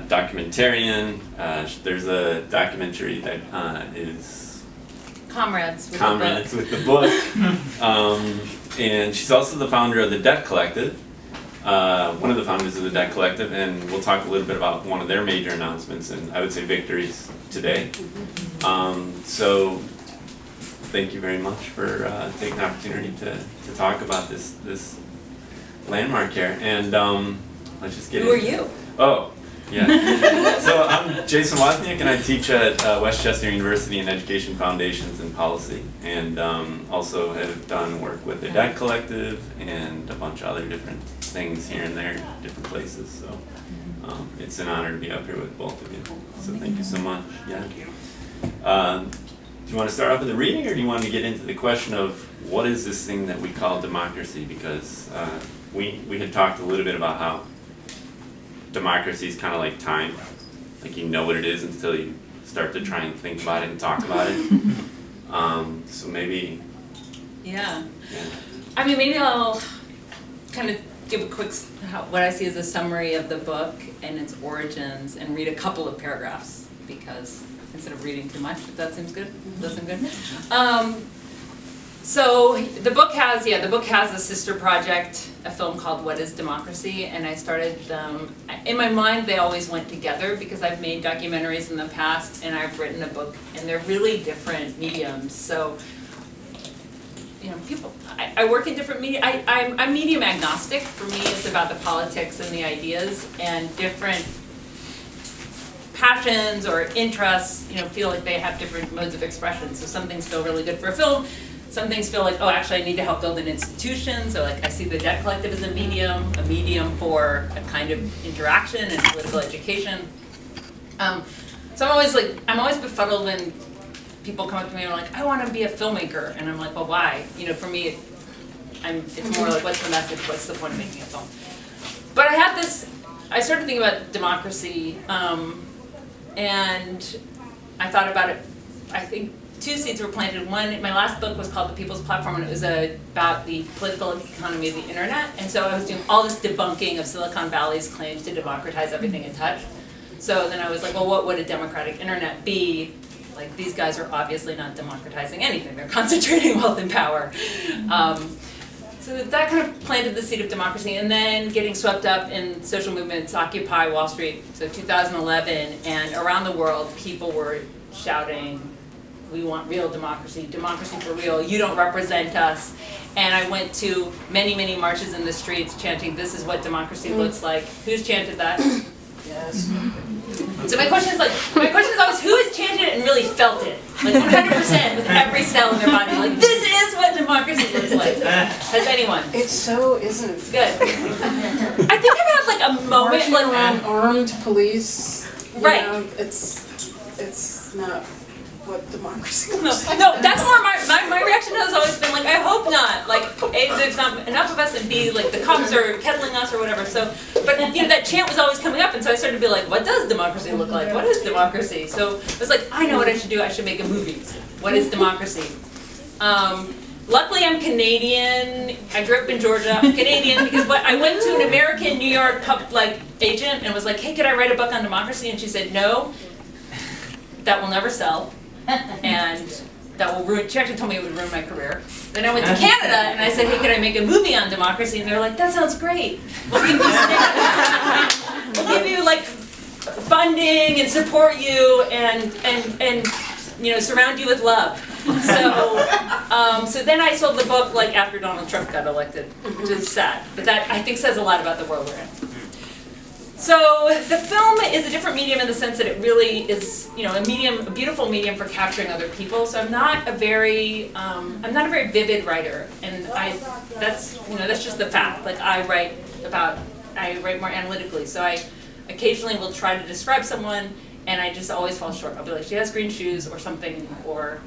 documentarian. There's a documentary that is Comrades with the book. And she's also the founder of the Debt Collective, one of the founders of the Debt Collective, and we'll talk a little bit about one of their major announcements and I would say victories today. So thank you very much for taking the opportunity to talk about this landmark here. And let's just get Who are you? Oh, yeah. So I'm Jason Wozniak, and I teach at Westchester University in Education Foundations and Policy, and also have done work with the Debt Collective and a bunch of other different things here and there, different places. So it's an honor to be up here with both of you. So thank you so much. Yeah. Do you want to start off with the reading, or do you want to get into the question of what is this thing that we call democracy? Because we had talked a little bit about how democracy is kind of like time. Like you know what it is until you start to try and think about it and talk about it. So maybe... Yeah. I mean, maybe I'll kind of give a quick, what I see as a summary of the book and its origins and read a couple of paragraphs because instead of reading too much, if that seems good. Does that seem good? So the book has a sister project, a film called What is Democracy, and I started them, in my mind they always went together because I've made documentaries in the past and I've written a book and they're really different mediums. So, you know, I work in different media, I'm medium agnostic. For me it's about the politics and the ideas, and different passions or interests, you know, feel like they have different modes of expression. So some things feel really good for a film. Some things feel like, oh, actually I need to help build an institution. So like I see the Debt Collective as a medium for a kind of interaction and political education. So I'm always befuddled when people come up to me and are like, I want to be a filmmaker. And I'm like, well, why? You know, for me, it's more like, what's the message? What's the point of making a film? But I started thinking about democracy, and I thought about it, I think, two seeds were planted. One, my last book was called The People's Platform, and it was about the political economy of the internet. And so I was doing all this debunking of Silicon Valley's claims to democratize everything in touch. So then I was like, well, what would a democratic internet be? Like, these guys are obviously not democratizing anything. They're concentrating wealth and power. So that kind of planted the seed of democracy, and then getting swept up in social movements, Occupy Wall Street, so 2011, and around the world, people were shouting, we want real democracy, democracy for real, you don't represent us. And I went to many, many marches in the streets chanting, this is what democracy looks like. Who's chanted that? Yes. So my question is always, who has chanted it and really felt it? Like 100% with every cell in their body, like, this is what democracy looks like. Has anyone? It so isn't. It's good. I think I've had like a moment, like around armed police. Right. Know, it's not what democracy looks like. No, that's more my reaction has always been like, I hope not. Like, A, there's not enough of us, and B, like the cops are kettling us or whatever. So, but you know, that chant was always coming up, and so I started to be like, what does democracy look like? What is democracy? So I was like, I know what I should do. I should make a movie. What is democracy? Luckily, I'm Canadian. I grew up in Georgia. I'm Canadian because I went to an American New York agent and was like, hey, could I write a book on democracy? And she said, no, that will never sell. And that will ruin, she actually told me it would ruin my career. Then I went to Canada and I said, hey, could I make a movie on democracy? And they're like, that sounds great. We'll give you like funding and support you and you know, surround you with love. So then I sold the book like after Donald Trump got elected, which is sad. But that I think says a lot about the world we're in. So the film is a different medium in the sense that it really is, you know, a beautiful medium for capturing other people. So I'm not a very vivid writer, and that's just the fact. Like I write more analytically. So I occasionally will try to describe someone, and I just always fall short. I'll be like, she has green shoes or something, or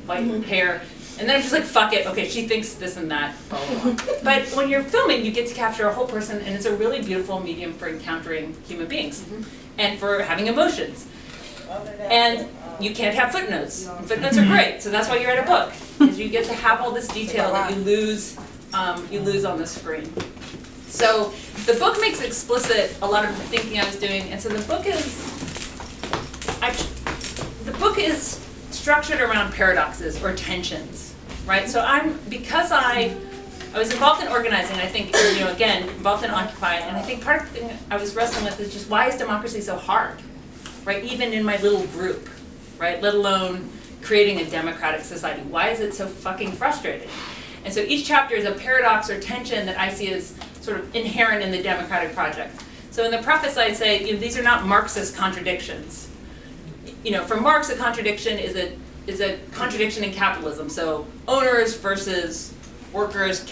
white hair. And then I'm just like, fuck it, okay, she thinks this and that, blah, blah, blah. But when you're filming, you get to capture a whole person, and it's a really beautiful medium for encountering human beings and for having emotions. And you can't have footnotes. Footnotes are great, so that's why you write a book, is you get to have all this detail that you lose on the screen. So the book makes explicit a lot of the thinking I was doing, and so the book is structured around paradoxes or tensions, right? So because I was involved in organizing, I think, again, involved in Occupy, and I think part of the thing I was wrestling with is just why is democracy so hard, right? Even in my little group, right? Let alone creating a democratic society. Why is it so fucking frustrating? And so each chapter is a paradox or tension that I see as sort of inherent in the democratic project. So in the preface I'd say, these are not Marxist contradictions. For Marx, a contradiction is a contradiction in capitalism. So owners versus workers,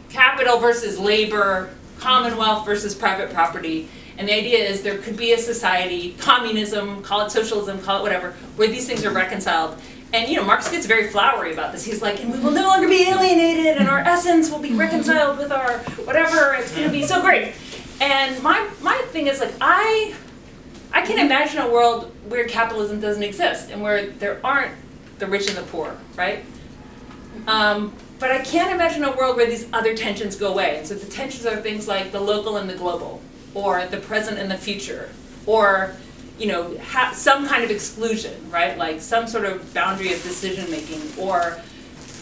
capital versus labor, commonwealth versus private property. And the idea is there could be a society, communism, call it socialism, call it whatever, where these things are reconciled. And Marx gets very flowery about this. He's like, and we will no longer be alienated, and our essence will be reconciled with our whatever, it's gonna be so great. And my thing is like, I can imagine a world where capitalism doesn't exist, and where there aren't the rich and the poor, right? But I can't imagine a world where these other tensions go away. And so the tensions are things like the local and the global, or the present and the future, or some kind of exclusion, right? Like some sort of boundary of decision making, or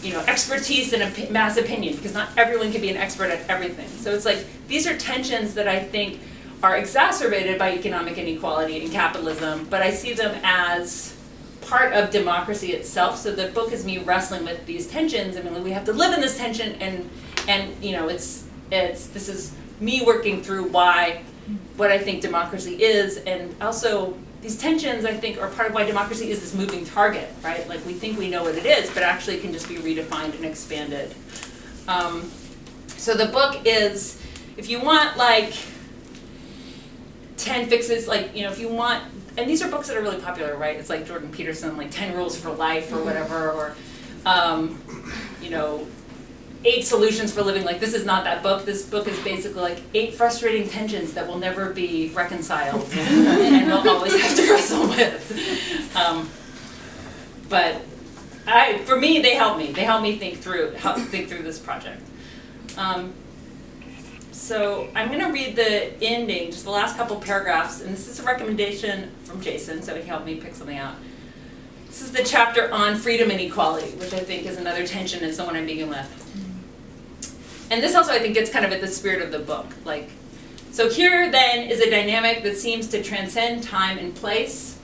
expertise in a mass opinion, because not everyone can be an expert at everything. So it's like these are tensions that I think are exacerbated by economic inequality and capitalism, but I see them as part of democracy itself. So the book is me wrestling with these tensions. I mean, we have to live in this tension, and this is me working through what I think democracy is, and also these tensions I think are part of why democracy is this moving target, right? Like we think we know what it is, but actually it can just be redefined and expanded. So the book is, if you want like 10 fixes, like if you want, and these are books that are really popular, right? It's like Jordan Peterson, like 10 Rules for Life or whatever, or 8 Solutions for Living. Like this is not that book. This book is basically like 8 frustrating tensions that will never be reconciled and we'll always have to wrestle with. But for me, they help me. They help me think through this project. So I'm going to read the ending, just the last couple paragraphs, and this is a recommendation from Jason, so he helped me pick something out. This is the chapter on freedom and equality, which I think is another tension and someone I'm beginning with. And this also I think gets kind of at the spirit of the book. So here then is a dynamic that seems to transcend time and place.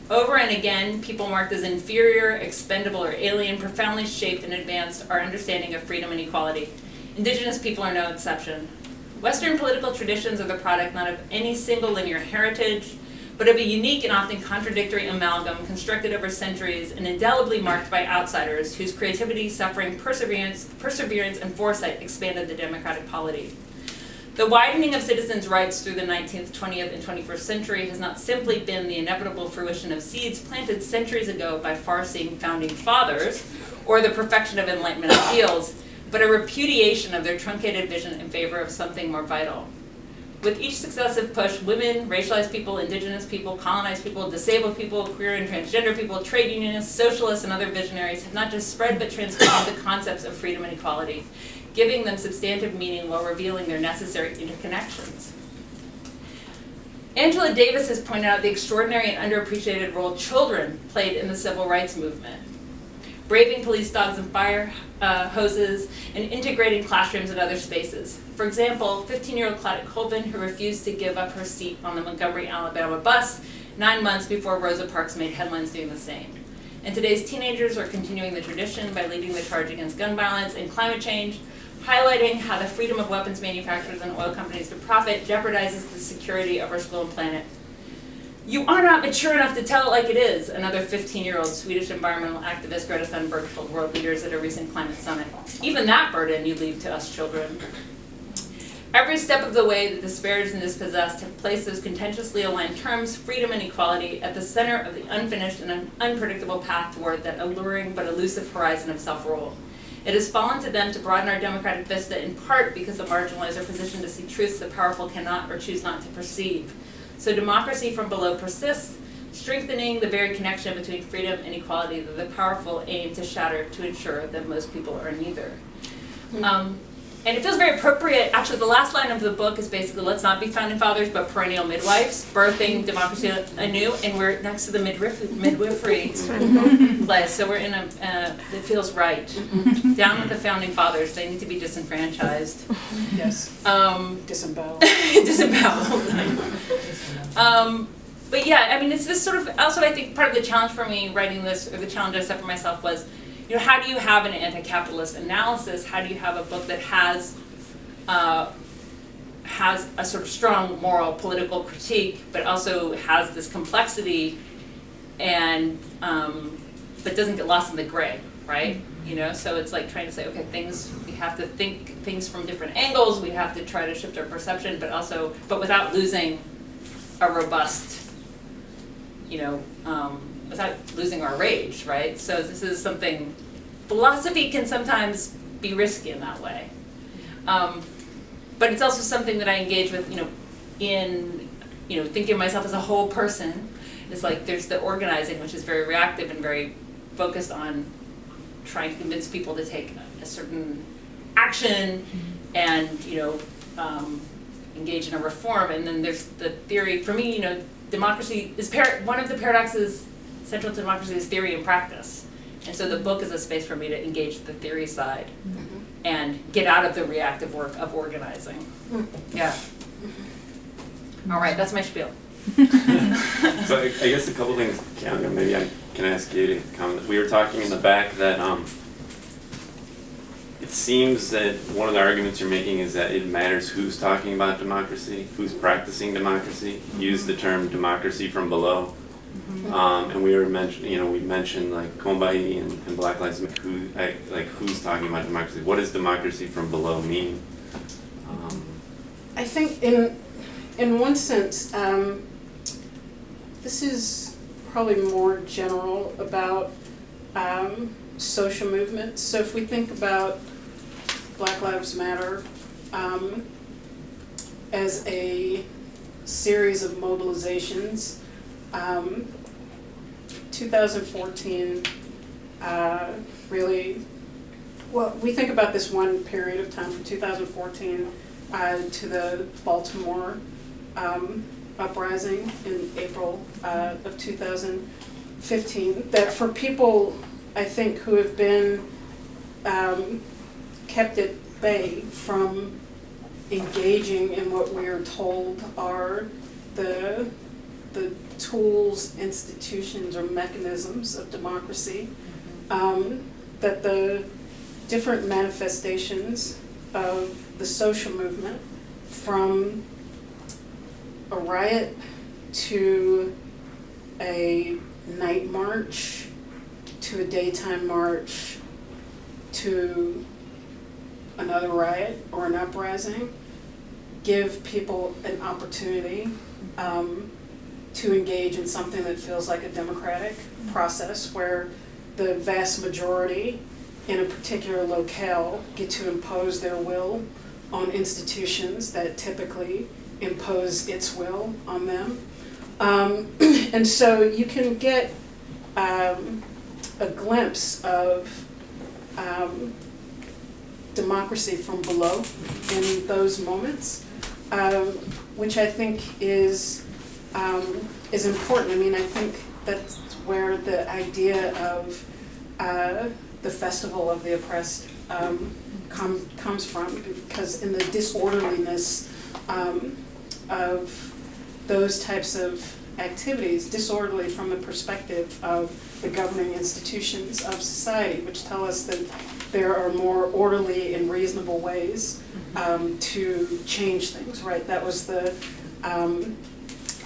Over and again, people marked as inferior, expendable, or alien profoundly shaped and advanced our understanding of freedom and equality. Indigenous people are no exception. Western political traditions are the product not of any single linear heritage, but of a unique and often contradictory amalgam constructed over centuries and indelibly marked by outsiders whose creativity, suffering, perseverance, and foresight expanded the democratic polity. The widening of citizens' rights through the 19th, 20th, and 21st century has not simply been the inevitable fruition of seeds planted centuries ago by far-seeing founding fathers, or the perfection of Enlightenment ideals, but a repudiation of their truncated vision in favor of something more vital. With each successive push, women, racialized people, indigenous people, colonized people, disabled people, queer and transgender people, trade unionists, socialists, and other visionaries have not just spread but transformed the concepts of freedom and equality, giving them substantive meaning while revealing their necessary interconnections. Angela Davis has pointed out the extraordinary and underappreciated role children played in the civil rights movement, braving police dogs and fire hoses, and integrating classrooms and other spaces. For example, 15-year-old Claudette Colvin, who refused to give up her seat on the Montgomery, Alabama bus 9 months before Rosa Parks made headlines doing the same. And today's teenagers are continuing the tradition by leading the charge against gun violence and climate change, highlighting how the freedom of weapons manufacturers and oil companies to profit jeopardizes the security of our school and planet. You are not mature enough to tell it like it is, another 15-year-old Swedish environmental activist Greta Thunberg told world leaders at a recent climate summit. Even that burden you leave to us children. Every step of the way, the disparaged and dispossessed have placed those contentiously aligned terms, freedom and equality, at the center of the unfinished and unpredictable path toward that alluring but elusive horizon of self-rule. It has fallen to them to broaden our democratic vista in part because the marginalized are positioned to see truths the powerful cannot or choose not to perceive. So democracy from below persists, strengthening the very connection between freedom and equality that the powerful aim to shatter to ensure that most people are neither. and it feels very appropriate. Actually, the last line of the book is basically, let's not be founding fathers, but perennial midwives, birthing democracy anew, and we're next to the midwifery place, so we're in it feels right. Down with the founding fathers, they need to be disenfranchised. Yes. Disemboweled. Disemboweled. But yeah, I mean, it's this sort of, also I think part of the challenge for me writing this, or the challenge I set for myself was, you know, how do you have an anti-capitalist analysis? How do you have a book that has a sort of strong moral, political critique, but also has this complexity, and but doesn't get lost in the gray, right? You know, so it's like trying to say, okay, we have to think things from different angles. We have to try to shift our perception, but without losing a robust, you know, without losing our rage, right? So this is something, philosophy can sometimes be risky in that way. But it's also something that I engage with, you know, in, you know, thinking of myself as a whole person. It's like there's the organizing, which is very reactive and very focused on trying to convince people to take a certain action and, you know, engage in a reform. And then there's the theory, for me, you know, democracy is one of the paradoxes central to democracy is theory and practice. And so the book is a space for me to engage the theory side and get out of the reactive work of organizing. Yeah. All right, that's my spiel. So I guess a couple things, Keeanga, maybe I can ask you to comment. We were talking in the back that it seems that one of the arguments you're making is that it matters who's talking about democracy, who's practicing democracy. You use the term democracy from below. And we mentioned like Bobbie and Black Lives Matter, who's talking about democracy? What does democracy from below mean? I think in one sense, this is probably more general about social movements. So if we think about Black Lives Matter as a series of mobilizations, 2014 really, well, we think about this one period of time from 2014 to the Baltimore uprising in April of 2015, that for people, I think, who have been kept at bay from engaging in what we are told are the tools, institutions, or mechanisms of democracy, that the different manifestations of the social movement, from a riot to a night march to a daytime march to another riot or an uprising, give people an opportunity to engage in something that feels like a democratic process where the vast majority in a particular locale get to impose their will on institutions that typically impose its will on them. And so you can get a glimpse of democracy from below in those moments, which I think is important. I mean, I think that's where the idea of the Festival of the Oppressed comes from, because in the disorderliness of those types of activities, disorderly from the perspective of the governing institutions of society, which tell us that there are more orderly and reasonable ways to change things, right? That was the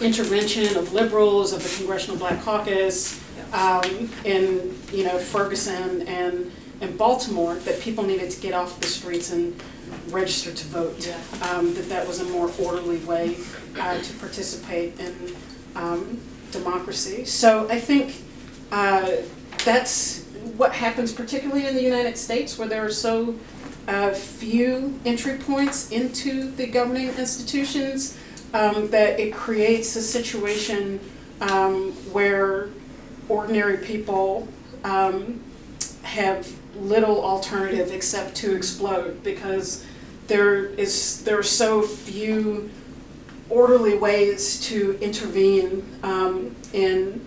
intervention of liberals, of the Congressional Black Caucus, in Ferguson and Baltimore, that people needed to get off the streets and register to vote. That was a more orderly way to participate in democracy. So I think that's what happens particularly in the United States, where there are so few entry points into the governing institutions, that it creates a situation where ordinary people have little alternative except to explode, because there are so few orderly ways to intervene in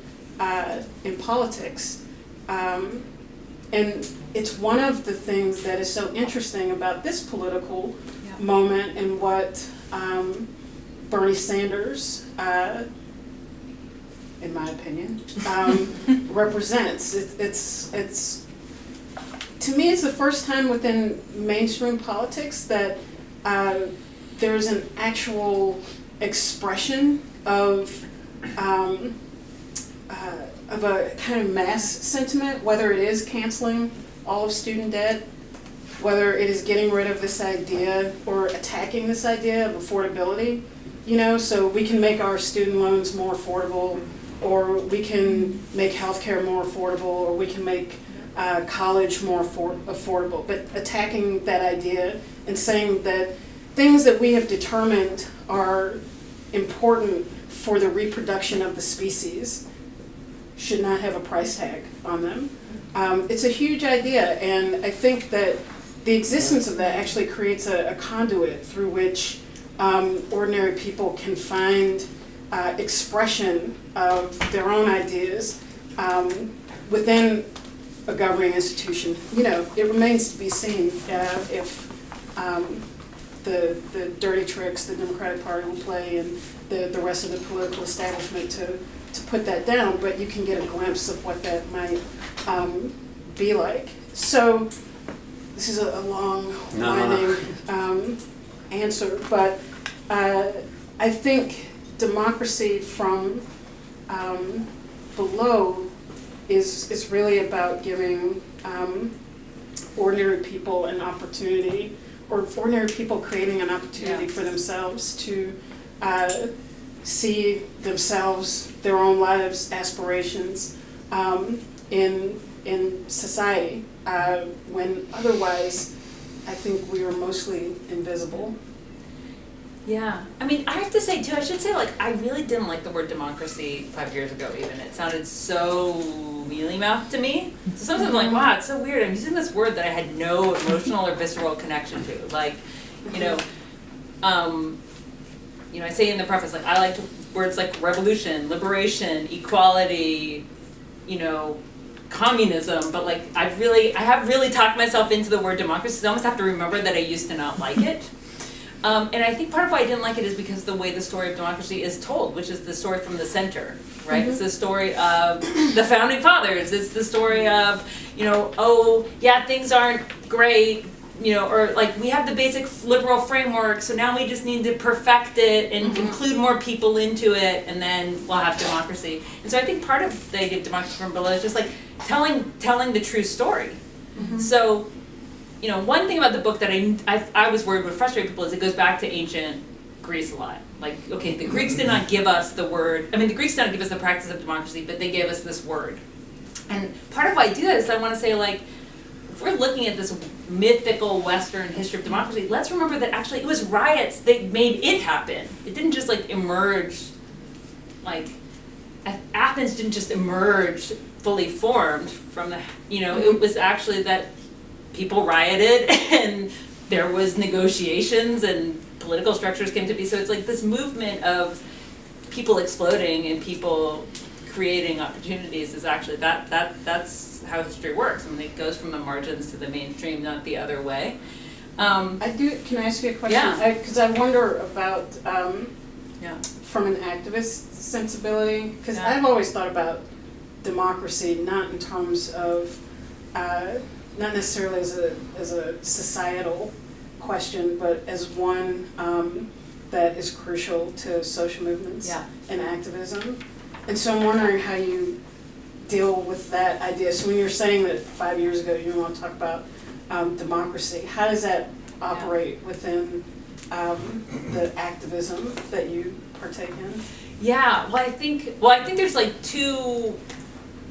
politics. And it's one of the things that is so interesting about this political moment and what Bernie Sanders, in my opinion, represents. It's to me, it's the first time within mainstream politics that there's an actual expression of a kind of mass sentiment, whether it is canceling all of student debt, whether it is getting rid of this idea or attacking this idea of affordability, so we can make our student loans more affordable, or we can make healthcare more affordable, or we can make college more affordable. But attacking that idea and saying that things that we have determined are important for the reproduction of the species should not have a price tag on them. It's a huge idea, and I think that the existence of that actually creates a conduit through which ordinary people can find expression of their own ideas within a governing institution. It remains to be seen if the dirty tricks the Democratic Party will play and the rest of the political establishment to put that down, but you can get a glimpse of what that might be like. So this is a long, winding answer, but I think democracy from below is really about giving ordinary people an opportunity, or ordinary people creating an opportunity for themselves to see themselves, their own lives, aspirations in society, when otherwise I think we are mostly invisible. Yeah, I mean, I have to say too, I should say, like, I really didn't like the word democracy 5 years ago even. It sounded so mealy-mouthed to me. So sometimes I'm like, wow, it's so weird. I'm using this word that I had no emotional or visceral connection to. Like, I say in the preface, like, I like words like revolution, liberation, equality, communism, but like, I have really talked myself into the word democracy, so I almost have to remember that I used to not like it. And I think part of why I didn't like it is because the way the story of democracy is told, which is the story from the center, right? Mm-hmm. It's the story of the founding fathers. It's the story of, things aren't great, or like we have the basic liberal framework, so now we just need to perfect it and include more people into it, and then we'll have democracy. And so I think part of the idea of democracy from below is just like telling the true story. Mm-hmm. So, one thing about the book that I was worried would frustrate people is it goes back to ancient Greece a lot. Like, okay, the Greeks did not give us the word, the Greeks did not give us the practice of democracy, but they gave us this word. And part of why I do that is I want to say, like, if we're looking at this mythical Western history of democracy, let's remember that actually it was riots that made it happen. It didn't just like emerge, like, Athens didn't just emerge fully formed from the, it was actually that people rioted and there was negotiations and political structures came to be. So it's like this movement of people exploding and people creating opportunities is actually that's how history works. It goes from the margins to the mainstream, not the other way. Can I ask you a question? Yeah. Because I wonder about from an activist sensibility, because I've always thought about democracy not in terms of not necessarily as a societal question, but as one that is crucial to social movements and activism. And so I'm wondering how you deal with that idea. So when you're saying that 5 years ago you didn't want to talk about democracy, how does that operate within the activism that you partake in? Yeah, well I think there's like two,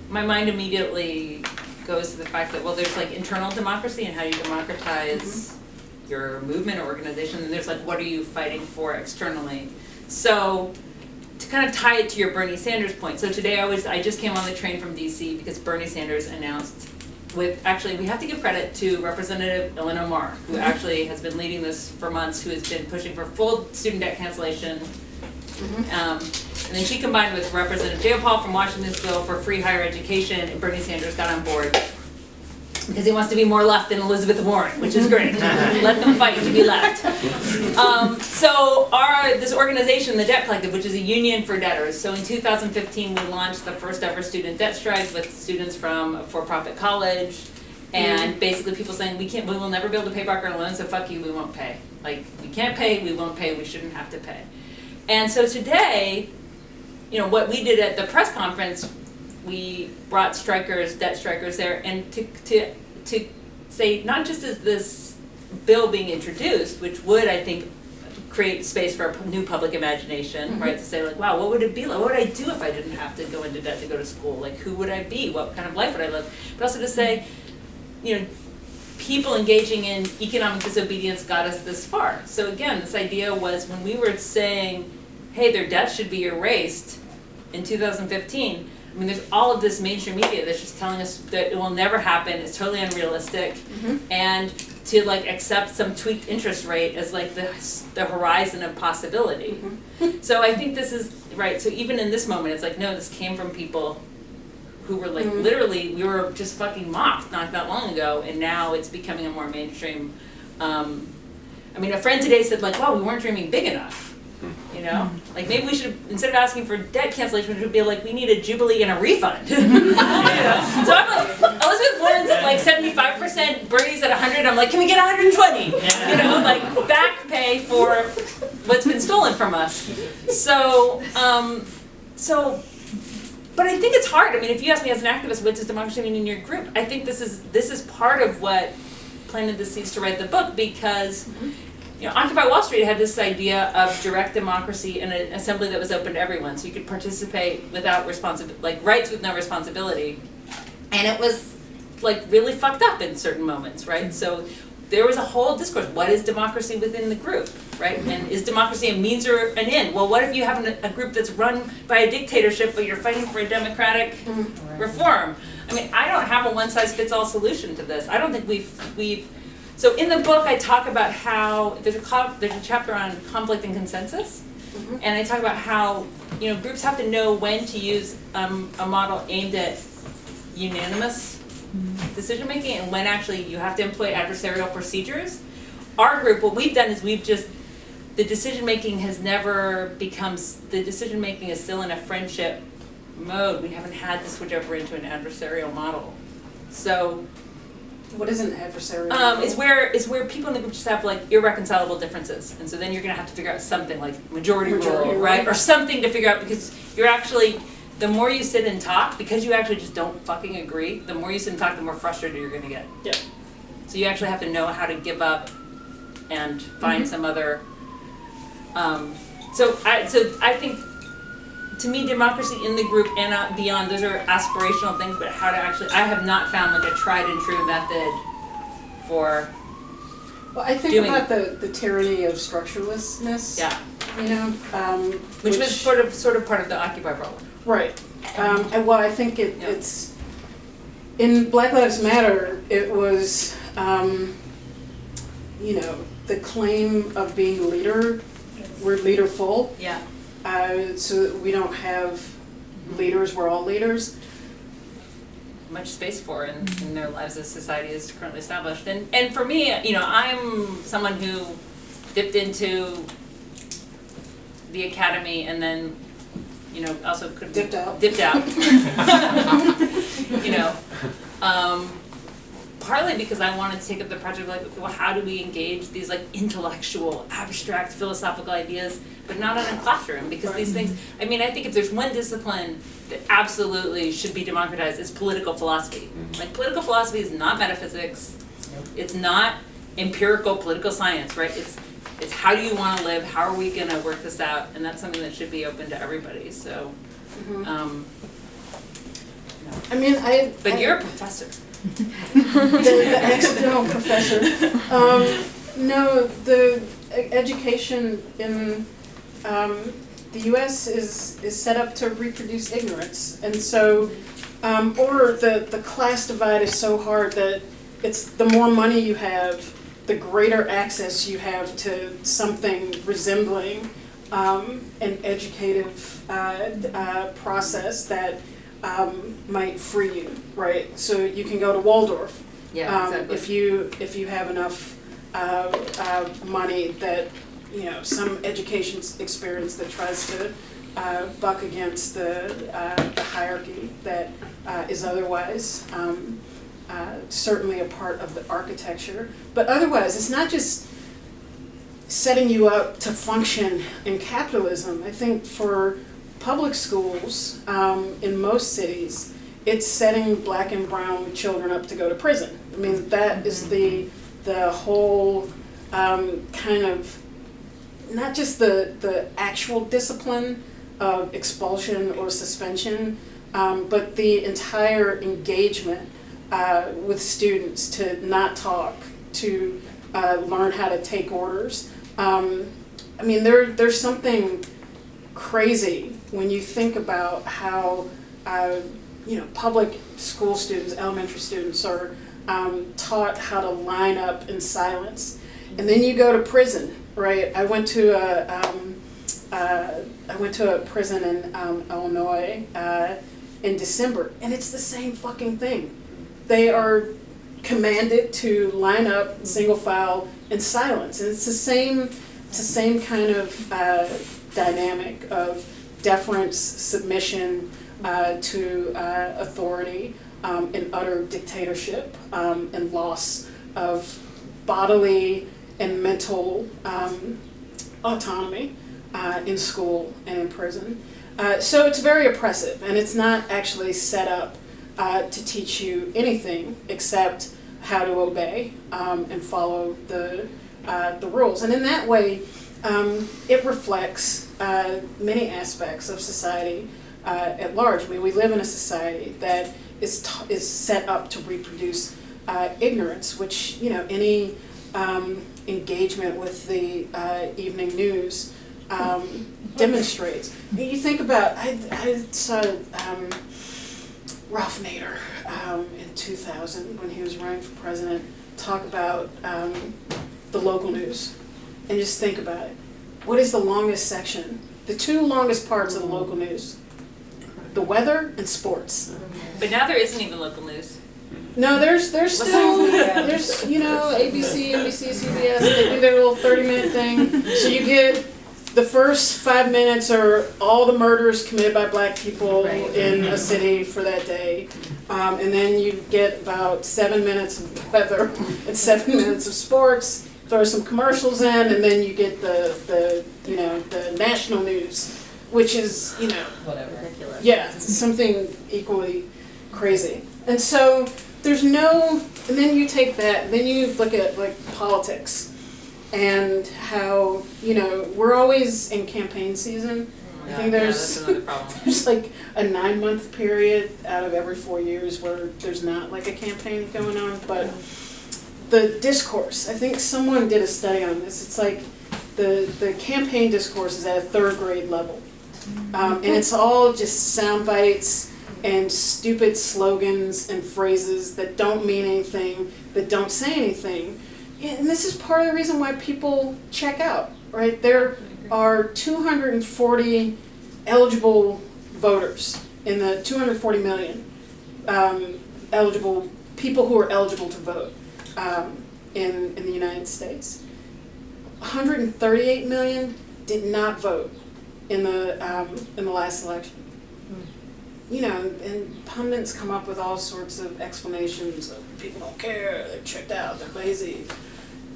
my mind immediately goes to the fact that, there's like internal democracy and how you democratize your movement or organization, and there's like, what are you fighting for externally? So to kind of tie it to your Bernie Sanders point, so today I just came on the train from DC because Bernie Sanders announced with, actually, we have to give credit to Representative Eleanor Moore, who actually has been leading this for months, who has been pushing for full student debt cancellation. And then she combined with Representative Jayapal from Washingtonville for free higher education, and Bernie Sanders got on board because he wants to be more left than Elizabeth Warren, which is great. Let them fight to be left. So this organization, the Debt Collective, which is a union for debtors. So in 2015, we launched the first ever student debt strike with students from a for-profit college, and basically people saying we will never be able to pay back our loans, so fuck you, we won't pay. Like, we can't pay, we won't pay, we shouldn't have to pay. And so today, you know, what we did at the press conference, we brought debt strikers there, and to say, not just is this bill being introduced, which would, I think, create space for a new public imagination, right? To say, like, wow, what would it be like? What would I do if I didn't have to go into debt to go to school? Like, who would I be? What kind of life would I live? But also to say, you know, people engaging in economic disobedience got us this far. So again, this idea was when we were saying, hey, their debt should be erased in 2015, I mean, there's all of this mainstream media that's just telling us that it will never happen, it's totally unrealistic, and to like accept some tweaked interest rate as like the horizon of possibility. So I think this is, right, so even in this moment, it's like, no, this came from people who were like, literally, we were just fucking mocked not that long ago, and now it's becoming a more mainstream, I mean, a friend today said like, wow, we weren't dreaming big enough. You know, like maybe we should, instead of asking for debt cancellation, we should be like, we need a jubilee and a refund. You know? So I'm like, Elizabeth Warren's at like 75%, Bernie's at 100. I'm like, can we get 120? You know, like back pay for what's been stolen from us. So, but I think it's hard. I mean, if you ask me as an activist, what does democracy mean in your group? I think this is part of what planted the seeds to write the book, because. You know, Occupy Wall Street had this idea of direct democracy in an assembly that was open to everyone, so you could participate without like rights with no responsibility, and it was like really fucked up in certain moments, right? So there was a whole discourse: what is democracy within the group, right? And is democracy a means or an end? Well, what if you have a group that's run by a dictatorship, but you're fighting for a democratic reform? I mean, I don't have a one-size-fits-all solution to this. I don't think we've. So in the book, I talk about how there's a chapter on conflict and consensus, and I talk about how, you know, groups have to know when to use a model aimed at unanimous decision making, and when actually you have to employ adversarial procedures. Our group, what we've done is the decision making has never become, the decision making is still in a friendship mode. We haven't had to switch over into an adversarial model. So. What is an adversarial? It's where people in the group just have like irreconcilable differences, and so then you're gonna have to figure out something like majority rule, right? Or something to figure out, because you're actually, the more you sit and talk, because you actually just don't fucking agree, the more you sit and talk, the more frustrated you're gonna get. Yeah. So you actually have to know how to give up and find some other. So I think, to me, democracy in the group and beyond, those are aspirational things, but how to actually, I have not found like a tried and true method for Well, I think doing about the tyranny of structurelessness. Yeah. You know, which was sort of part of the Occupy problem. Right. And well, I think it's in Black Lives Matter. It was, you know, the claim of being leader. We're leaderful. Yeah. So that we don't have leaders. We're all leaders. Much space for in their lives as society is currently established. And for me, you know, I'm someone who dipped into the academy and then, you know, also could Dipped out. You know, partly because I wanted to take up the project like, well, how do we engage these like intellectual, abstract, philosophical ideas, but not in a classroom? Because these things, I mean, I think if there's one discipline that absolutely should be democratized, it's political philosophy. Like, political philosophy is not metaphysics. It's not empirical political science, right? It's how do you want to live? How are we going to work this out? And that's something that should be open to everybody. So, I mean, But you're a professor. the accidental professor. No, the education in the U.S. is set up to reproduce ignorance, and so Or the class divide is so hard that it's the more money you have, the greater access you have to something resembling an educative process that might free you, right? So you can go to Waldorf. Yeah, exactly. If you have enough money that, you know, some education experience that tries to buck against the hierarchy that is otherwise certainly a part of the architecture. But otherwise, it's not just setting you up to function in capitalism. I think for public schools in most cities, it's setting black and brown children up to go to prison. I mean, that is the whole kind of, not just the actual discipline of expulsion or suspension, but the entire engagement with students to not talk, to learn how to take orders. I mean, there's something crazy when you think about how you know, public school students, elementary students are taught how to line up in silence, and then you go to prison, right? I went to a prison in Illinois in December, and it's the same fucking thing. They are commanded to line up single file in silence, and it's the same kind of dynamic of deference, submission to authority, and utter dictatorship, and loss of bodily and mental autonomy in school and in prison. So it's very oppressive, and it's not actually set up to teach you anything except how to obey and follow the rules. And in that way, it reflects many aspects of society at large. I mean, we live in a society that is set up to reproduce ignorance, which, you know, any engagement with the evening news demonstrates. You think about, I saw Ralph Nader in 2000 when he was running for president talk about the local news, and just think about it. What is the longest section? The two longest parts of the local news: the weather and sports. But now there isn't even local news. No, there's still, there's, you know, ABC, NBC, CBS, they do their little 30-minute thing. So you get the first 5 minutes are all the murders committed by black people in a city for that day. And then you get about 7 minutes of weather and 7 minutes of sports, throw some commercials in, and then you get the you know, the national news, which is, you know, Whatever. Ridiculous. yeah, something equally crazy. And so there's no, and then you take that, and then you look at like politics and how, you know, we're always in campaign season. I think that's another problem. there's like a 9-month period out of every 4 years where there's not like a campaign going on. But the discourse, I think someone did a study on this. It's like the campaign discourse is at a 3rd grade level. And it's all just sound bites and stupid slogans and phrases that don't mean anything, that don't say anything. And this is part of the reason why people check out, right? There are 240 eligible voters in the 240 million eligible people who are eligible to vote in the United States. 138 million did not vote in the last election. You know, and pundits come up with all sorts of explanations of people don't care, they're checked out, they're lazy.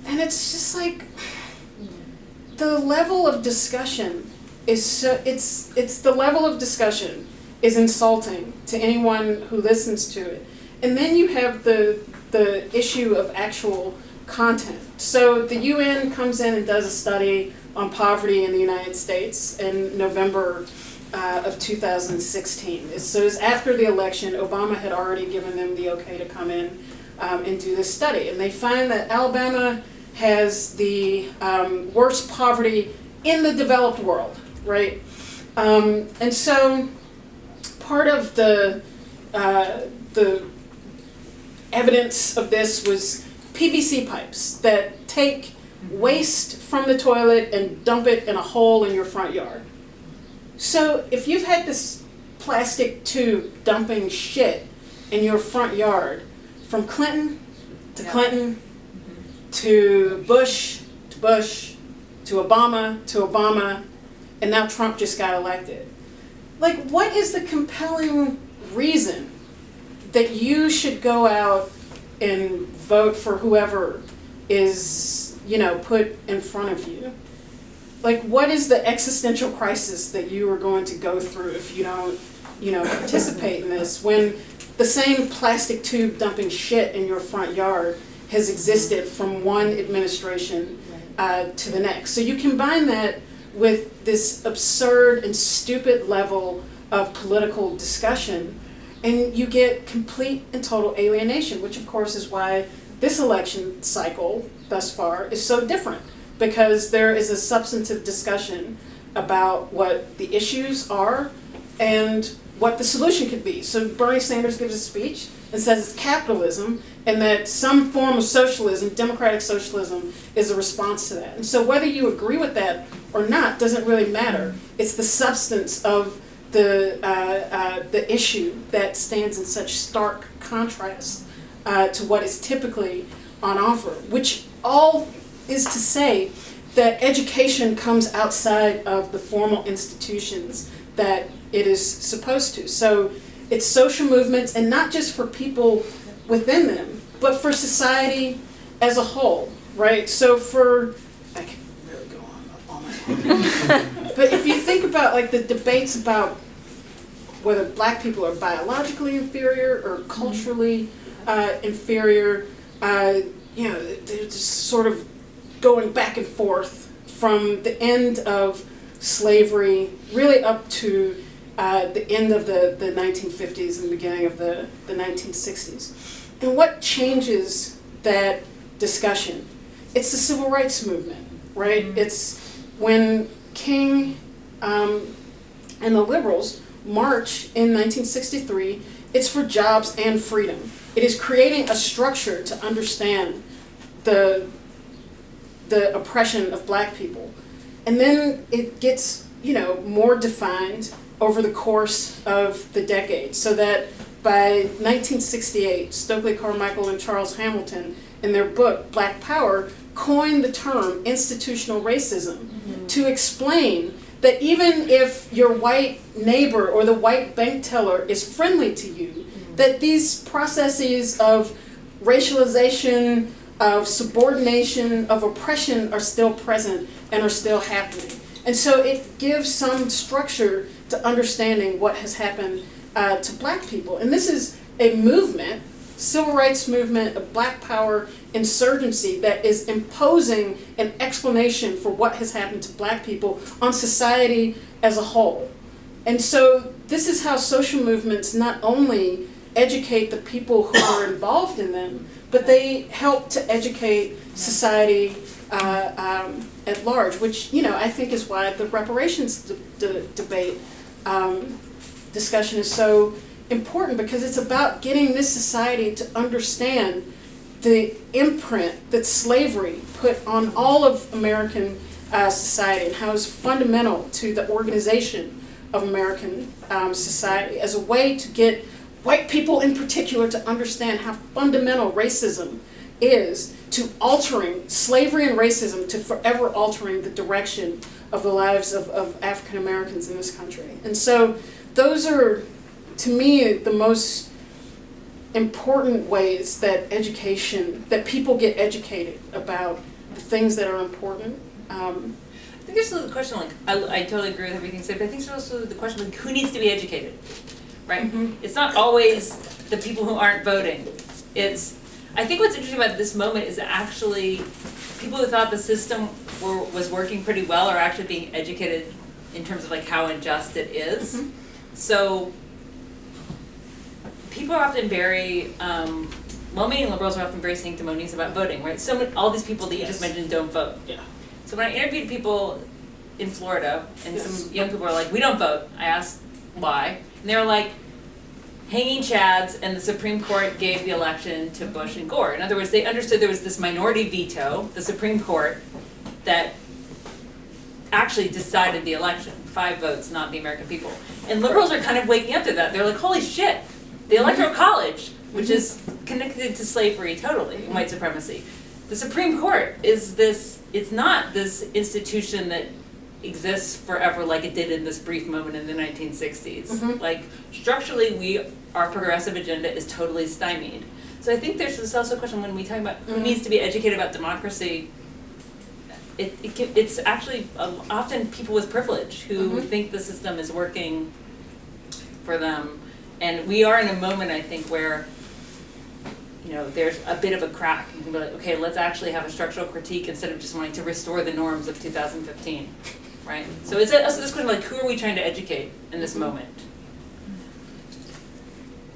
And it's just like, the level of discussion is so, it's the level of discussion is insulting to anyone who listens to it. And then you have the issue of actual content. So the UN comes in and does a study on poverty in the United States in November of 2016. So it's after the election. Obama had already given them the okay to come in and do this study. And they find that Alabama has the worst poverty in the developed world, right? And so part of the the evidence of this was PVC pipes that take waste from the toilet and dump it in a hole in your front yard. So if you've had this plastic tube dumping shit in your front yard from Clinton to Clinton to Bush to Bush to Obama, and now Trump just got elected. Like, what is the compelling reason that you should go out and vote for whoever is, you know, put in front of you? Like, what is the existential crisis that you are going to go through if you don't, you know, participate in this, when the same plastic tube dumping shit in your front yard has existed from one administration to the next? So you combine that with this absurd and stupid level of political discussion, and you get complete and total alienation, which of course is why this election cycle thus far is so different, because there is a substantive discussion about what the issues are and what the solution could be. So Bernie Sanders gives a speech and says it's capitalism, and that some form of socialism, democratic socialism, is a response to that. And so whether you agree with that or not doesn't really matter. It's the substance of the issue that stands in such stark contrast to what is typically on offer, which all is to say that education comes outside of the formal institutions that it is supposed to. So it's social movements, and not just for people within them, but for society as a whole, right? So I can really go on my but if you think about like the debates about whether black people are biologically inferior or culturally inferior, you know, they're just sort of going back and forth from the end of slavery really up to the end of the 1950s and beginning of the 1960s. And what changes that discussion? It's the civil rights movement, right? Mm-hmm. It's when King and the liberals march in 1963, it's for jobs and freedom. It is creating a structure to understand the oppression of black people. And then it gets, you know, more defined over the course of the decade, so that by 1968, Stokely Carmichael and Charles Hamilton, in their book, Black Power, coined the term institutional racism to explain that even if your white neighbor or the white bank teller is friendly to you, that these processes of racialization, of subordination, of oppression are still present and are still happening. And so it gives some structure to understanding what has happened to black people. And this is a movement, civil rights movement, a black power insurgency that is imposing an explanation for what has happened to black people on society as a whole. And so this is how social movements not only educate the people who are involved in them, but they help to educate society at large, which, you know, I think is why the reparations debate discussion is so important, because it's about getting this society to understand the imprint that slavery put on all of American society and how it's fundamental to the organization of American society, as a way to get white people in particular to understand how fundamental racism is to altering slavery and racism, to forever altering the direction of the lives of African Americans in this country. And so those are, to me, the most important ways that education, that people get educated about the things that are important. I think there's also the question, like, I totally agree with everything you said, but I think there's also the question, like, who needs to be educated, right? Mm-hmm. It's not always the people who aren't voting. I think what's interesting about this moment is that actually people who thought the system was working pretty well are actually being educated in terms of like how unjust it is. Mm-hmm. So people are often very, well-meaning liberals are often very sanctimonious about voting, right? So all these people that you just mentioned don't vote. Yeah. So when I interviewed people in Florida, and some young people were like, we don't vote, I asked why, and they were like, hanging chads, and the Supreme Court gave the election to Bush and Gore. In other words, they understood there was this minority veto, the Supreme Court, that actually decided the election. 5 votes, not the American people. And liberals are kind of waking up to that. They're like, holy shit, the Electoral College, which is connected to slavery totally, white supremacy. The Supreme Court is this, it's not this institution that exists forever like it did in this brief moment in the 1960s. Like, structurally, our progressive agenda is totally stymied. So I think there's this also question when we talk about who needs to be educated about democracy. It's actually often people with privilege who think the system is working for them. And we are in a moment, I think, where there's a bit of a crack. You can be like, okay, let's actually have a structural critique instead of just wanting to restore the norms of 2015, right? So it's also this question of like, who are we trying to educate in this moment?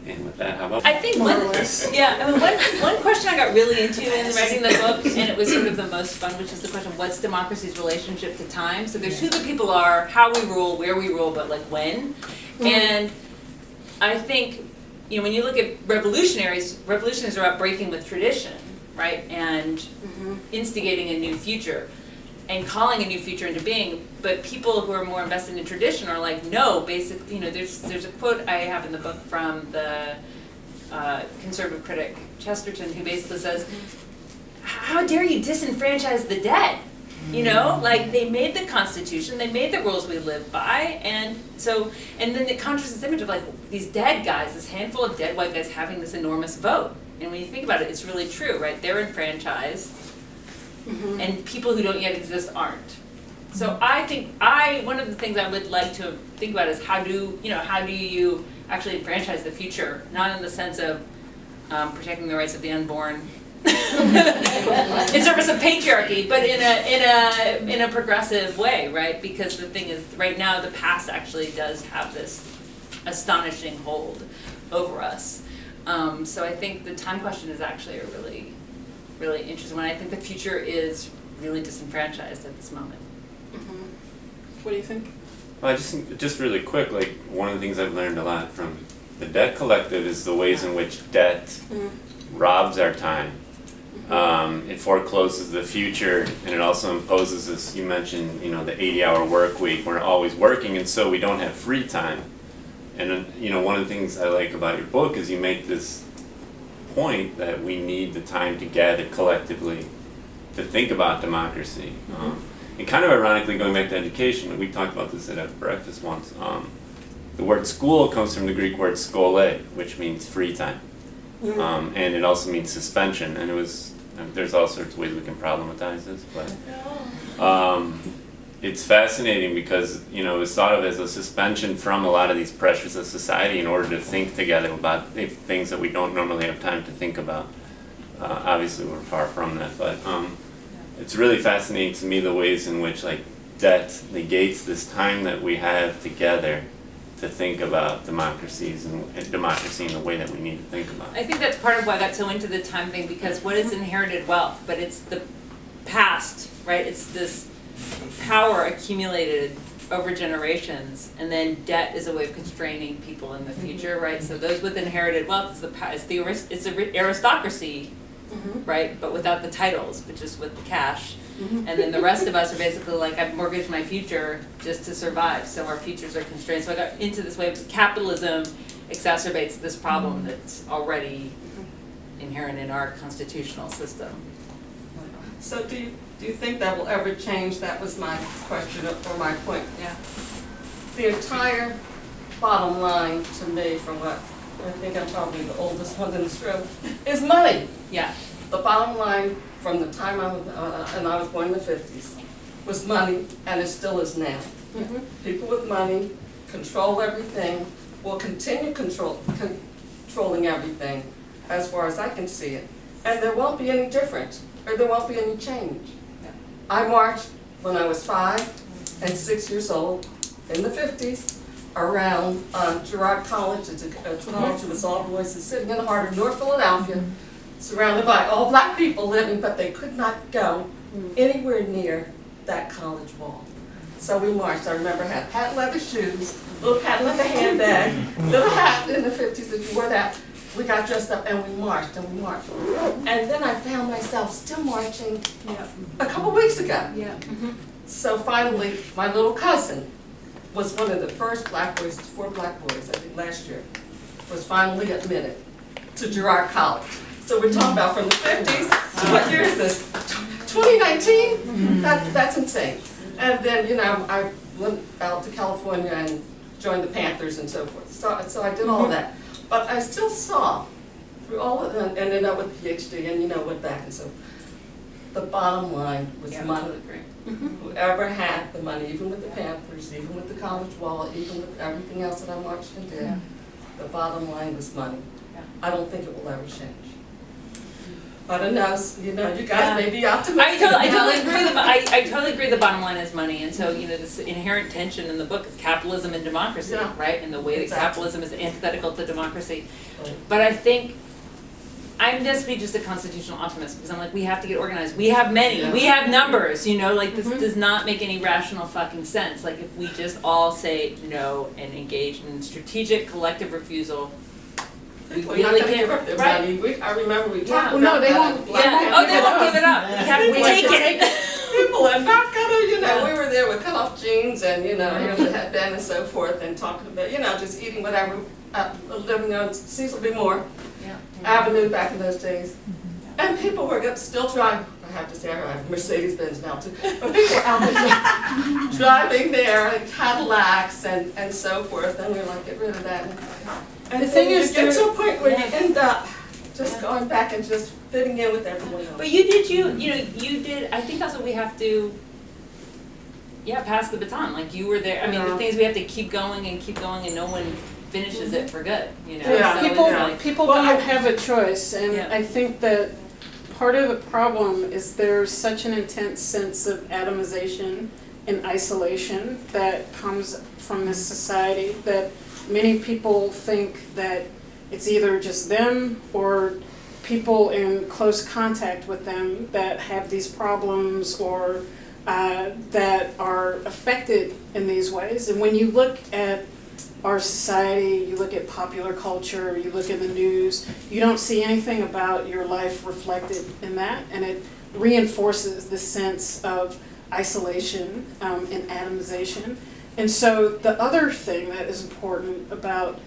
And with that, how about? I think one question I got really into in writing the book, and it was sort of the most fun, which is the question, what's democracy's relationship to time? So there's who the people are, how we rule, where we rule, but like when. And I think, when you look at revolutionaries are about breaking with tradition, right? And instigating a new future and calling a new future into being. But people who are more invested in tradition are like, no, basically, there's a quote I have in the book from the conservative critic Chesterton, who basically says, how dare you disenfranchise the dead? Like, they made the Constitution, they made the rules we live by, and then it conjures this image of like these dead guys, this handful of dead white guys having this enormous vote. And when you think about it, it's really true, right? They're enfranchised, and people who don't yet exist aren't. So I think one of the things I would like to think about is how do you actually enfranchise the future, not in the sense of protecting the rights of the unborn in service of patriarchy, but in a progressive way, right? Because the thing is, right now the past actually does have this astonishing hold over us. So I think the time question is actually a really, really interesting one. I think the future is really disenfranchised at this moment. What do you think? Well, I just really quick, like one of the things I've learned a lot from the Debt Collective is the ways in which debt robs our time. It forecloses the future, and it also imposes this, you mentioned, the 80-hour work week. We're always working, and so we don't have free time. And one of the things I like about your book is you make this point that we need the time to gather collectively to think about democracy. And kind of ironically, going back to education, we talked about this at a breakfast once. The word school comes from the Greek word skole, which means free time. And it also means suspension. And there's all sorts of ways we can problematize this, but it's fascinating because it was thought of as a suspension from a lot of these pressures of society in order to think together about things that we don't normally have time to think about. Obviously, we're far from that, but it's really fascinating to me the ways in which debt negates this time that we have together to think about democracies and democracy in the way that we need to think about it. I think that's part of why I got so into the time thing, because what is inherited wealth? But it's the past, right? It's this power accumulated over generations, and then debt is a way of constraining people in the future, right? So those with inherited wealth it's the aristocracy, right? But without the titles, but just with the cash. And then the rest of us are basically like, I've mortgaged my future just to survive, so our futures are constrained. So I got into this way of capitalism exacerbates this problem that's already inherent in our constitutional system. So do you think that will ever change? That was my question or my point. Yeah. The entire bottom line to me, from what I think I'm probably the oldest one in this room, is money. Yeah. The bottom line from the time I was born in the 50s was money, and it still is now. People with money control everything, will continue controlling everything as far as I can see it. And there won't be any difference, or there won't be any change. Yeah. I marched when I was 5 and 6 years old in the 50s around Girard College. It's a college that was all boys, and sitting in the heart of North Philadelphia, surrounded by all black people living, but they could not go anywhere near that college wall. So we marched. I remember I had patent leather shoes, little patent leather handbag, little hat in the 50s that you wore that. We got dressed up and we marched and we marched. And then I found myself still marching a couple weeks ago. Yeah. So finally, my little cousin was one of the first black boys, 4 black boys, I think last year, was finally admitted to Girard College. So we're talking about from the 50s to what year is this? 2019? That's insane. And then, you know, I went out to California and joined the Panthers and so forth. So I did all of that. But I still saw through all of them, and ended up with a PhD, and you know, went back and so. The bottom line was money. Whoever had the money, even with the Panthers, even with the college wall, even with everything else that I watched and did, the bottom line was money. I don't think it will ever change. But I know, you know, you guys may be optimistic. I totally agree. I totally agree. The bottom line is money, and so you know this inherent tension in the book is capitalism and democracy, right? And the way that capitalism is antithetical to democracy. But I think I'm just a constitutional optimist because I'm like, we have to get organized. We have many. We have numbers. You know, like this does not make any rational fucking sense. Like if we just all say no and engage in strategic collective refusal. We really can't, right? I remember we talked about no, they that. won't. They won't give it up. We have to take it. People are not gonna, you know, we were there with cut off jeans and, you know, here's the headband and so forth and talking about, you know, just eating whatever, living on Cecil B. Moore Avenue back in those days. And people were still driving, I have to say, I have Mercedes-Benz now too, but people were out there driving there in Cadillacs and so forth, and we were like, get rid of that. And The thing is, you get to a point where you end up just going back and just fitting in with everyone else. But you did, I think that's what we have to, pass the baton. Like you were there, I mean, the things we have to keep going and no one finishes it for good, you know? Yeah, So people don't have a choice, and I think that part of the problem is there's such an intense sense of atomization and isolation that comes from this society that many people think that it's either just them or people in close contact with them that have these problems or that are affected in these ways. And when you look at our society, you look at popular culture, you look at the news, you don't see anything about your life reflected in that, and it reinforces the sense of isolation and atomization. And so the other thing that is important about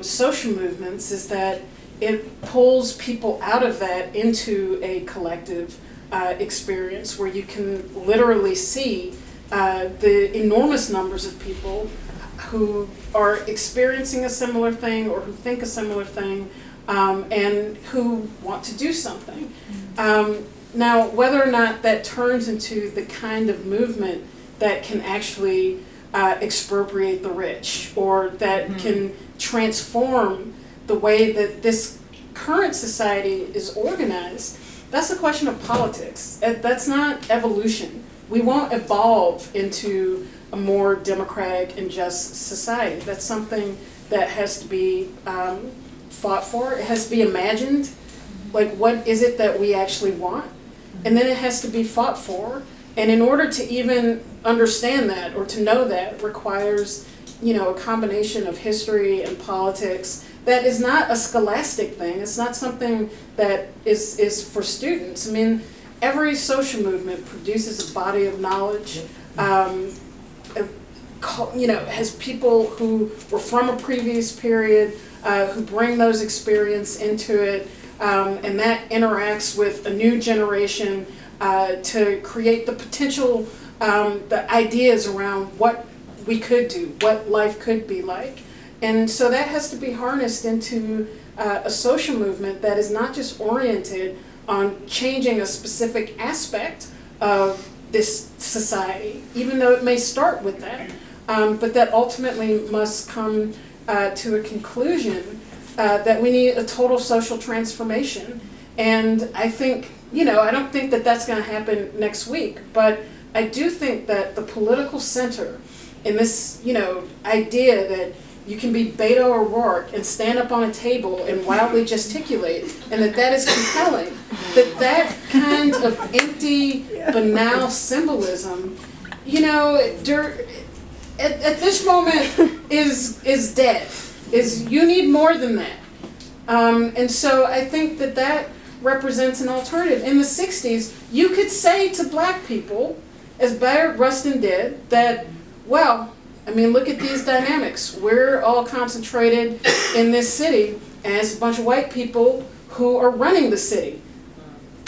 social movements is that it pulls people out of that into a collective experience where you can literally see the enormous numbers of people who are experiencing a similar thing or who think a similar thing and who want to do something. Now, whether or not that turns into the kind of movement that can actually expropriate the rich or that can transform the way that this current society is organized, that's a question of politics. That's not evolution. We won't evolve into a more democratic and just society. That's something that has to be fought for. It has to be imagined. Like, what is it that we actually want? And then it has to be fought for. And in order to even understand that or to know that requires, a combination of history and politics that is not a scholastic thing. It's not something that is for students. I mean, every social movement produces a body of knowledge, has people who were from a previous period, who bring those experience into it, and that interacts with a new generation to create the potential, the ideas around what we could do, what life could be like. And so that has to be harnessed into a social movement that is not just oriented on changing a specific aspect of this society, even though it may start with that, but that ultimately must come to a conclusion that we need a total social transformation. And I think, I don't think that that's going to happen next week, but I do think that the political center in this, idea that you can be Beto O'Rourke and stand up on a table and wildly gesticulate, and that is compelling, that kind of empty, banal symbolism you know, at this moment is dead. You need more than that. And so I think that represents an alternative. In the 60s, you could say to black people, as Bayard Rustin did, that, well, I mean, look at these dynamics. We're all concentrated in this city as a bunch of white people who are running the city.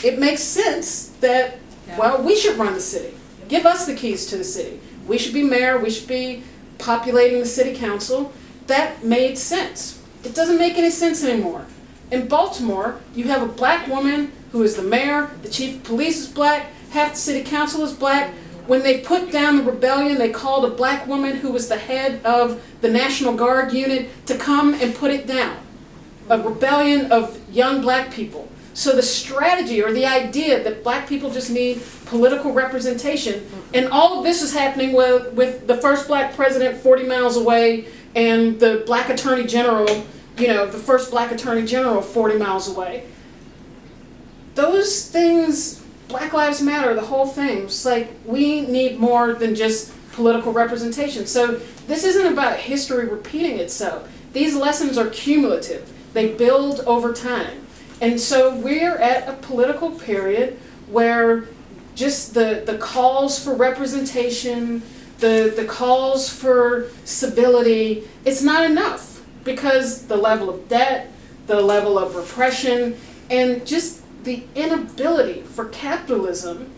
It makes sense that, well, we should run the city. Give us the keys to the city. We should be mayor, we should be populating the city council. That made sense. It doesn't make any sense anymore. In Baltimore, you have a black woman who is the mayor, the chief of police is black, half the city council is black. When they put down the rebellion, they called a black woman who was the head of the National Guard unit to come and put it down. A rebellion of young black people. So the strategy or the idea that black people just need political representation, and all of this is happening with the first black president 40 miles away and the black attorney general, you know, the first black attorney general 40 miles away. Those things, Black Lives Matter, the whole thing, it's like we need more than just political representation. So this isn't about history repeating itself. These lessons are cumulative. They build over time. And so we're at a political period where just the calls for representation, the calls for civility, it's not enough because the level of debt, the level of repression, and just the inability for capitalism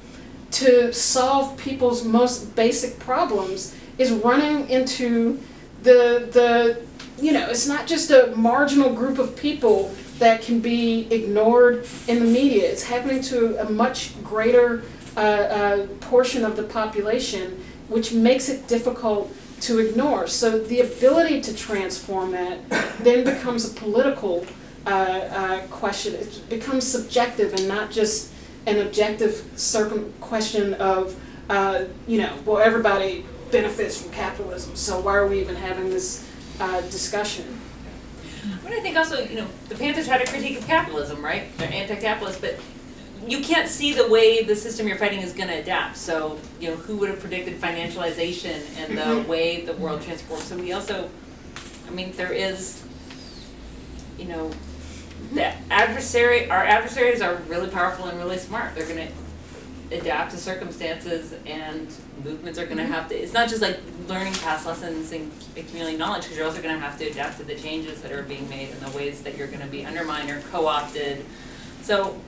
to solve people's most basic problems is running into the you know, it's not just a marginal group of people that can be ignored in the media. It's happening to a much greater portion of the population, which makes it difficult to ignore. So the ability to transform that then becomes a political question. It becomes subjective and not just an objective question of, you know, well, everybody benefits from capitalism, so why are we even having this discussion? But I think also, you know, the Panthers had a critique of capitalism, right? They're anti-capitalist, but you can't see the way the system you're fighting is going to adapt. So, you know, who would have predicted financialization and the way the world transforms? So we also, I mean, there is, you know, our adversaries are really powerful and really smart. They're going to adapt to circumstances, and movements are going to have to, it's not just like learning past lessons and accumulating knowledge, because you're also going to have to adapt to the changes that are being made and the ways that you're going to be undermined or co-opted. So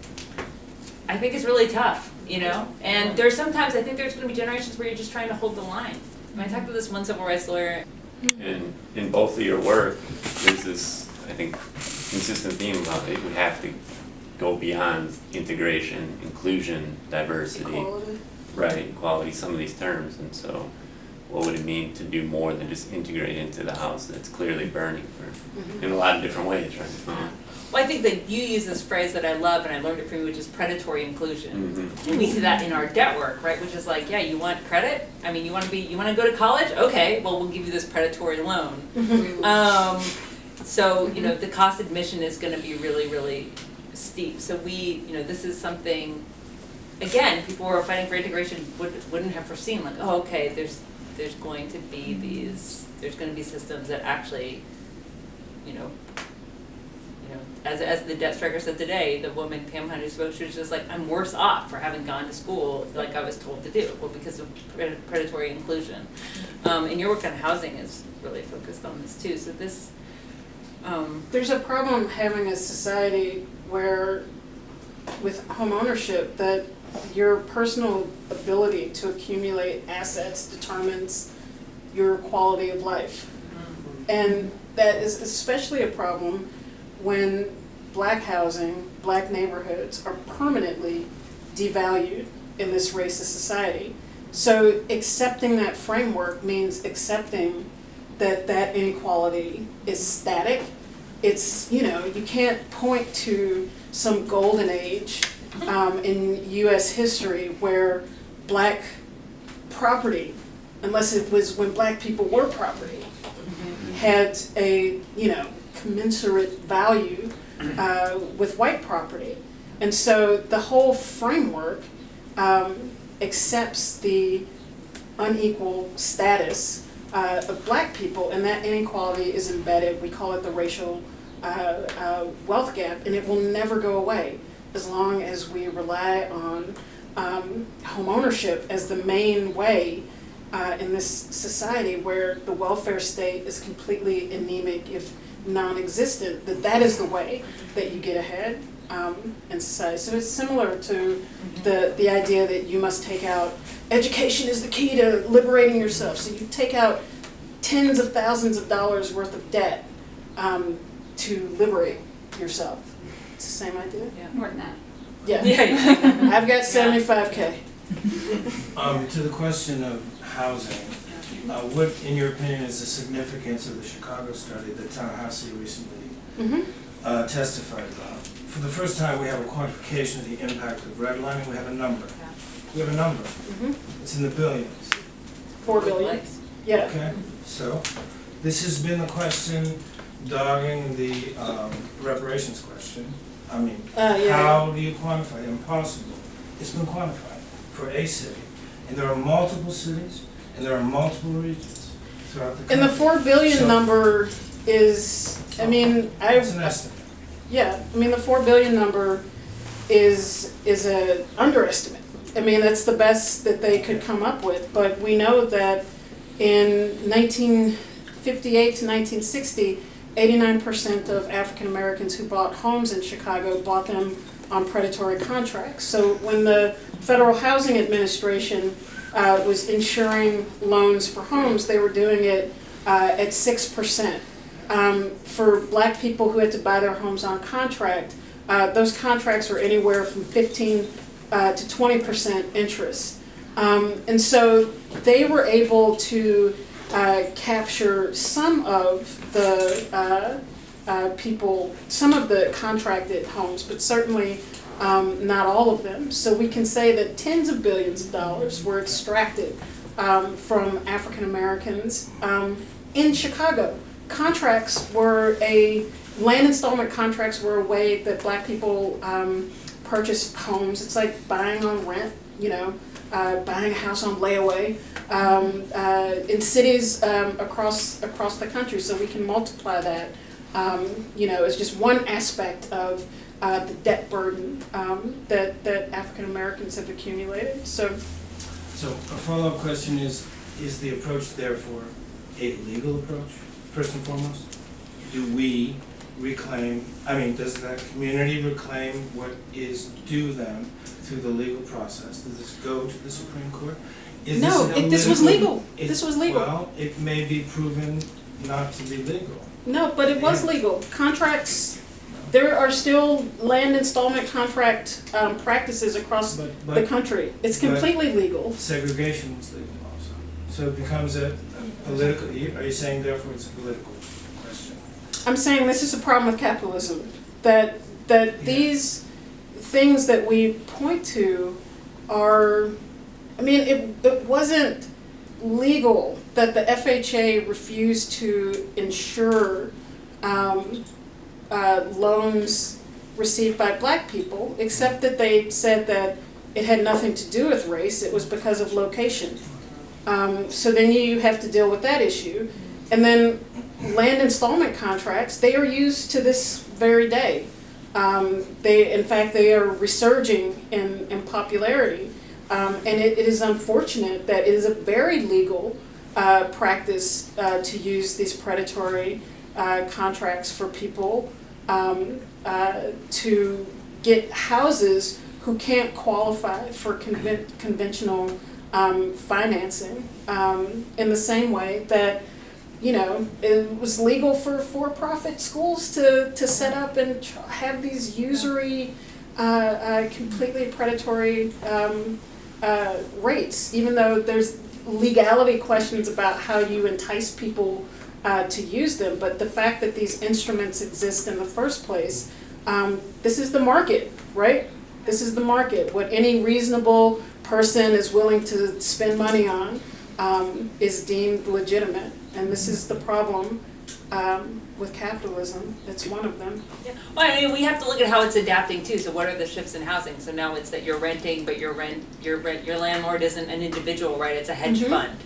I think it's really tough, you know, and there's sometimes, I think there's going to be generations where you're just trying to hold the line. I talked to this one civil rights lawyer. And in both of your work, there's this, I think, consistent theme about it. We have to go beyond integration, inclusion, diversity, Equality. right, equality, some of these terms. And so what would it mean to do more than just integrate into the house that's clearly burning for, in a lot of different ways, right? Well, I think that you use this phrase that I love, and I learned it from you, which is predatory inclusion. And we see that in our debt work, right? Which is like, yeah, you want credit? I mean, you want to go to college? Okay, well, we'll give you this predatory loan. So, you know, the cost admission is going to be really, really steep. So we, you know, this is something, again, people who are fighting for integration wouldn't have foreseen, like, oh, okay, there's going to be there's going to be systems that actually, you know, as the debt striker said today, the woman Pam Hunt who spoke, she was just like, I'm worse off for having gone to school like I was told to do, well, because of predatory inclusion. And your work on housing is really focused on this too. So this, there's a problem having a society where, with home ownership, that your personal ability to accumulate assets determines your quality of life. And that is especially a problem when black housing, black neighborhoods are permanently devalued in this racist society. So accepting that framework means accepting that inequality is static. It's, you know, you can't point to some golden age in US history where black property, unless it was when black people were property, had a, you know, commensurate value with white property. And so the whole framework accepts the unequal status of black people, and that inequality is embedded. We call it the racial wealth gap, and it will never go away as long as we rely on home ownership as the main way in this society where the welfare state is completely anemic, if non-existent, that is the way that you get ahead in society. So it's similar to the idea that you must take out, education is the key to liberating yourself. So you take out tens of thousands of dollars worth of debt to liberate yourself. It's the same idea? Yeah. More than that. Yeah. Yeah. I've got 75K. To the question of housing, what, in your opinion, is the significance of the Chicago study that Tallahassee recently testified about? For the first time, we have a quantification of the impact of redlining. We have a number. We have a number. It's in the billions. 4 billion. Yeah. Okay, so this has been the question dogging the reparations question. I mean, how do you quantify it? Impossible. It's been quantified for a city. And there are multiple cities, and there are multiple regions throughout the country. And the 4 billion number is, I mean, It's an estimate. Yeah, I mean, the 4 billion number is an underestimate. I mean, that's the best that they could come up with. But we know that in 1958 to 1960, 89% of African Americans who bought homes in Chicago bought them on predatory contracts. So when the Federal Housing Administration was insuring loans for homes, they were doing it at 6%. For black people who had to buy their homes on contract, those contracts were anywhere from 15 to 20% interest. And so they were able to capture some of the people, some of the contracted homes, but certainly not all of them. So we can say that tens of billions of dollars were extracted from African Americans in Chicago. Land installment contracts were a way that black people purchased homes. It's like buying on rent, buying a house on layaway in cities across the country. So we can multiply that, as just one aspect of the debt burden that African Americans have accumulated. So a follow-up question is the approach therefore a legal approach, first and foremost? Do we reclaim, does that community reclaim what is due them through the legal process? Does this go to the Supreme Court? This was legal. This was legal. Well, it may be proven not to be legal. No, but it was legal. Contracts, there are still land installment contract practices across the country. It's completely legal. Segregation was legal also. So it becomes a political, are you saying therefore it's a political question? I'm saying this is a problem with capitalism. That these things that we point to are, it wasn't legal that the FHA refused to insure loans received by black people, except that they said that it had nothing to do with race, it was because of location. So then you have to deal with that issue. And then land installment contracts, they are used to this very day. In fact, they are resurging in popularity. And it is unfortunate that it is a very legal practice to use these predatory contracts for people to get houses who can't qualify for conventional financing, in the same way that it was legal for for-profit schools to set up and have these usury, completely predatory rates, even though there's legality questions about how you entice people to use them. But the fact that these instruments exist in the first place, this is the market, right? This is the market. What any reasonable person is willing to spend money on is deemed legitimate. And this is the problem with capitalism. It's one of them. Yeah. Well, I mean, we have to look at how it's adapting too. So what are the shifts in housing? So now it's that you're renting, but your landlord isn't an individual, right? It's a hedge fund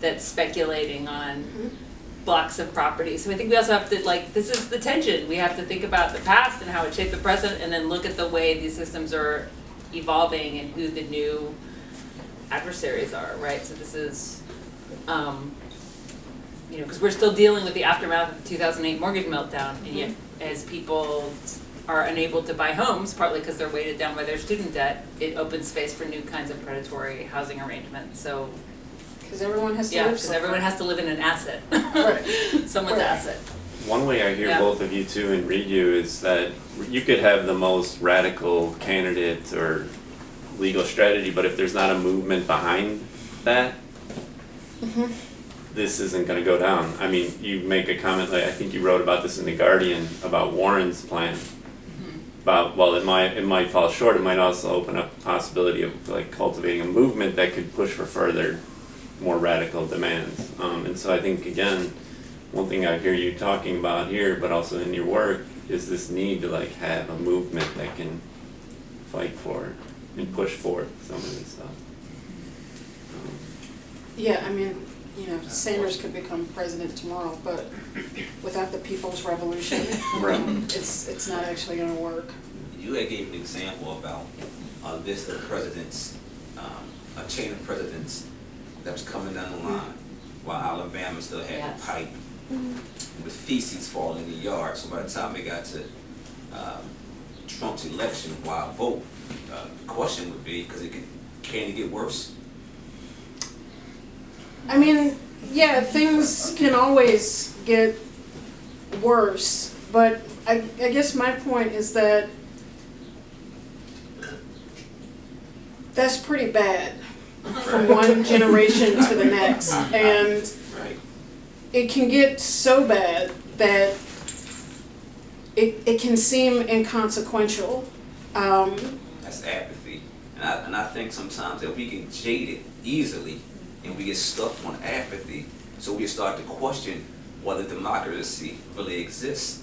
that's speculating on blocks of property. So I think we also have to, like, this is the tension. We have to think about the past and how it shaped the present, and then look at the way these systems are evolving and who the new adversaries are, right? So this is, you know, because we're still dealing with the aftermath of the 2008 mortgage meltdown, and yet as people are unable to buy homes, partly because they're weighted down by their student debt, it opens space for new kinds of predatory housing arrangements. So Because everyone has to yeah, live because somewhere. everyone has to live in an asset, Right. someone's Right. asset. One way I hear Yeah. both of you too and read you is that you could have the most radical candidate or legal strategy, but if there's not a movement behind that, this isn't gonna go down. I mean, you make a comment, like, I think you wrote about this in The Guardian, about Warren's plan. About, well, it might fall short, it might also open up the possibility of like cultivating a movement that could push for further, more radical demands. And so I think, again, one thing I hear you talking about here, but also in your work, is this need to like have a movement that can fight for and push forth some of this stuff. Yeah, I mean, you know, Sanders could become president tomorrow, but without the people's revolution, Right. it's not actually gonna work. You had gave an example about a list of presidents, a chain of presidents that was coming down the line, while Alabama still had Yes. the pipe with feces falling in the yard. So by the time it got to Trump's election, why vote? The question would be, because can it get worse? I mean, yeah, things can always get worse, but I guess my point is that that's pretty bad from one generation to the next, and Right. it can get so bad that it can seem inconsequential. That's apathy. And I think sometimes that we get jaded easily and we get stuck on apathy, so we start to question whether democracy really exists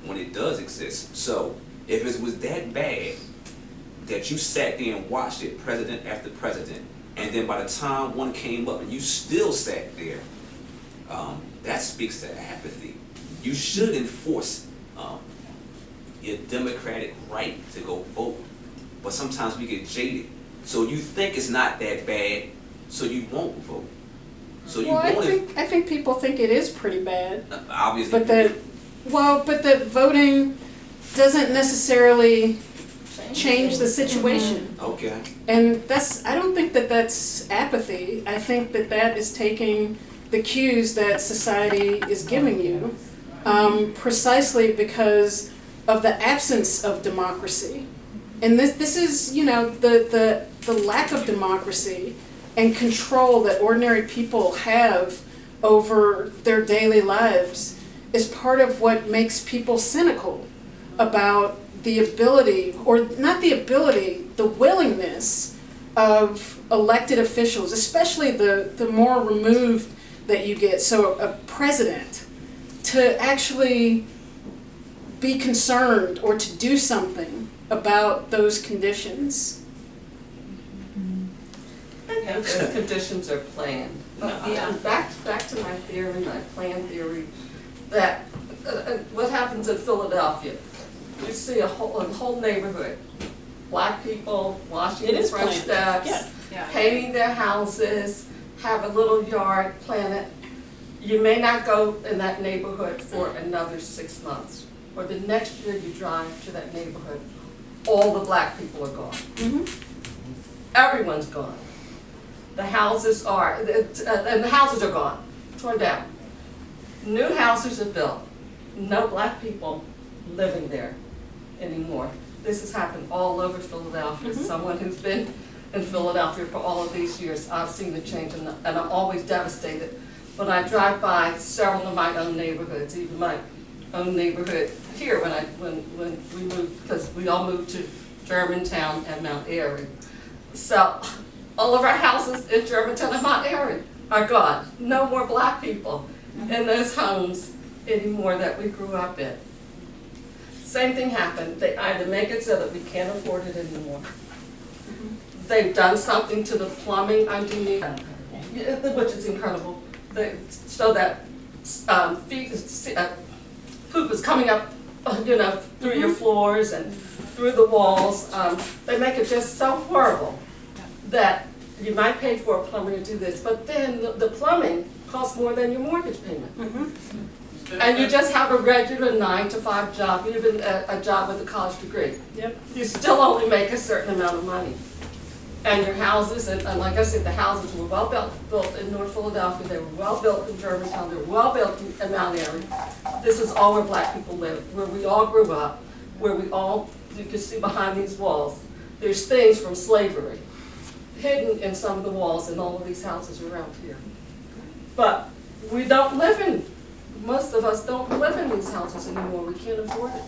when it does exist. So if it was that bad that you sat there and watched it, president after president, and then by the time one came up and you still sat there, that speaks to apathy. You should enforce your democratic right to go vote, but sometimes we get jaded. So you think it's not that bad, so you won't vote. So you Well, won't. I think people think it is pretty bad. Obviously. But that voting doesn't necessarily change the situation. Okay. And I don't think that that's apathy. I think that that is taking the cues that society is giving you, precisely because of the absence of democracy. And this is, you know, the lack of democracy and control that ordinary people have over their daily lives is part of what makes people cynical about the ability, or not the ability, the willingness of elected officials, especially the more removed that you get, so a president, to actually be concerned or to do something about those conditions. Yeah, those conditions are planned. Yeah. Back to my theory, my plan theory, that what happens in Philadelphia, you see a whole neighborhood, black people washing It the is front planned. steps, Yeah. painting their houses, have a little yard planted. You may not go in that neighborhood for another 6 months, or the next year you drive to that neighborhood, all the black people are gone. Mhm. Everyone's gone. The houses are, and the houses are gone, torn down. New houses are built, no black people living there anymore. This has happened all over Philadelphia. Someone who's been in Philadelphia for all of these years, I've seen the change, and I'm always devastated when I drive by several of my own neighborhoods, even my own neighborhood here when we moved, because we all moved to Germantown and Mount Airy. So all of our houses in Germantown and Mount Airy are gone. No more black people in those homes anymore that we grew up in. Same thing happened. They either make it so that we can't afford it anymore. They've done something to the plumbing underneath, which is incredible. So that poop is coming up, through your floors and through the walls. They make it just so horrible that you might pay for a plumber to do this, but then the plumbing costs more than your mortgage payment. And you just have a regular 9-to-5 job, even a job with a college degree. Yep. You still only make a certain amount of money. And your houses, and like I said, the houses were well built in North Philadelphia, they were well built in Germantown, they were well built in Mount Airy. This is all where black people live, where we all grew up, where you can see behind these walls, there's things from slavery hidden in some of the walls in all of these houses around here. But we don't live in, most of us don't live in these houses anymore, we can't afford it.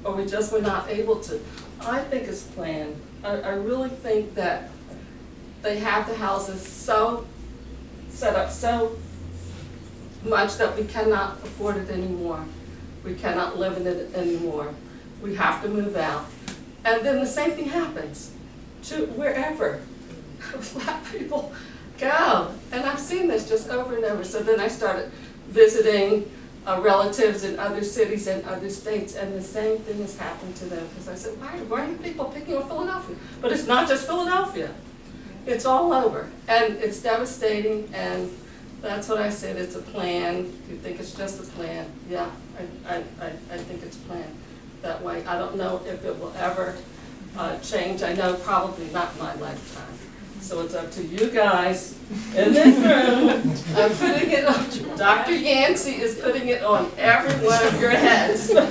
Or we just were not able to. I think it's planned. I really think that they have the houses so set up so much that we cannot afford it anymore. We cannot live in it anymore. We have to move out. And then the same thing happens to wherever black people go. And I've seen this just over and over. So then I started visiting relatives in other cities and other states, and the same thing has happened to them. Because I said, why are you people picking on Philadelphia? But it's not just Philadelphia. It's all over. And it's devastating, and that's what I said, it's a plan. You think it's just a plan? Yeah, I think it's planned that way. I don't know if it will ever change. I know probably not in my lifetime. So it's up to you guys in this room. I'm putting it on, Dr. Yancey is putting it on every one of your heads. I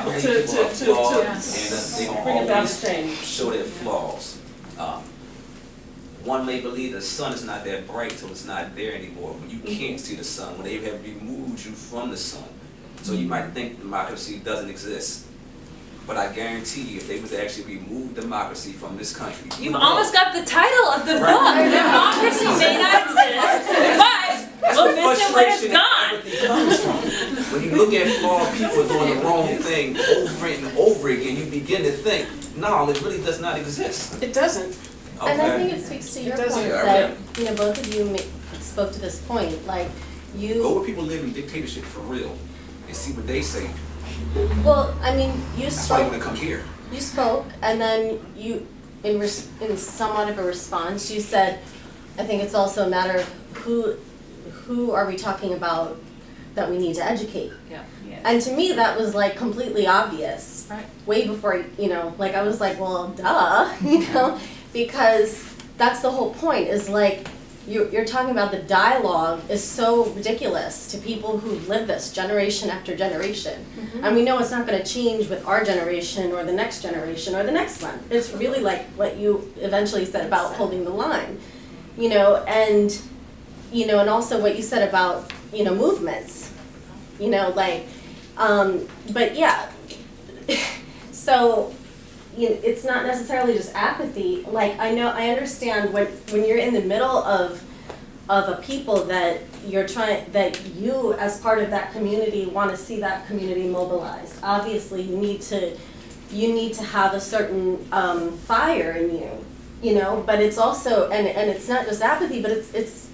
believe people are flawed, and they Bring don't about always change. show their flaws. One may believe the sun is not that bright till it's not there anymore, when you can't see the sun, when they have removed you from the sun. So you might think democracy doesn't exist. But I guarantee you, if they was to actually remove democracy from this country, You've almost got the title of the book. Democracy may not exist, but we'll miss it when it's gone. Everything comes from. When you look at flawed people doing the wrong thing over and over again, you begin to think, no, it really does not exist. It doesn't. And I think it speaks to your point doesn't. that, both of you spoke to this point, like, Go where people live in dictatorship for real and see what they say. well, I mean, you That's why you spoke, want to come here. and then you, in somewhat of a response, you said, I think it's also a matter of who are we talking about that we need to educate? Yeah. And to me, that was like completely obvious. Right. Way before, like I was like, well, duh, because that's the whole point, is like, you're talking about the dialogue is so ridiculous to people who live this generation after generation. And we know it's not going to change with our generation or the next generation or the next one. It's really like what you eventually said about holding the line, and also what you said about, movements, but yeah, so, it's not necessarily just apathy. Like, I understand when you're in the middle of a people that that you as part of that community want to see that community mobilized. Obviously, you need to have a certain fire in you, but it's also, and it's not just apathy, but it's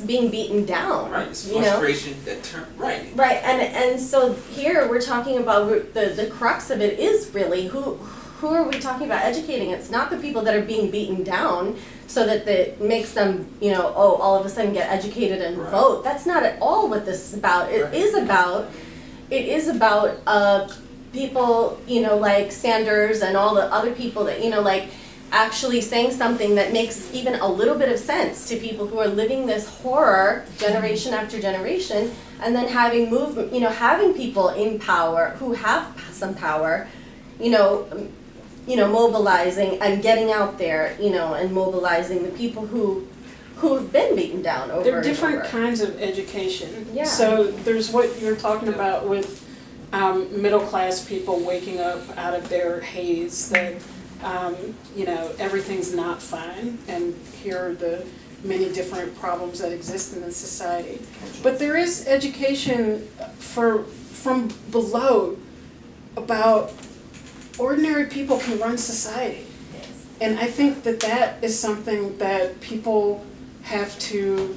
being beaten down. Right, it's frustration that right. Right, and so here we're talking about the crux of it is really who are we talking about educating? It's not the people that are being beaten down so that it makes them, all of a sudden get educated and vote. That's not at all what this is about. It is about people, like Sanders and all the other people that, like, actually saying something that makes even a little bit of sense to people who are living this horror generation after generation, and then having movement, having people in power who have some power, mobilizing and getting out there, and mobilizing the people who've been beaten down over and over. There are different kinds of education. Yeah. So there's what you're talking about with middle class people waking up out of their haze that everything's not fine, and here are the many different problems that exist in the society. But there is education from below about ordinary people can run society. And I think that that is something that people have to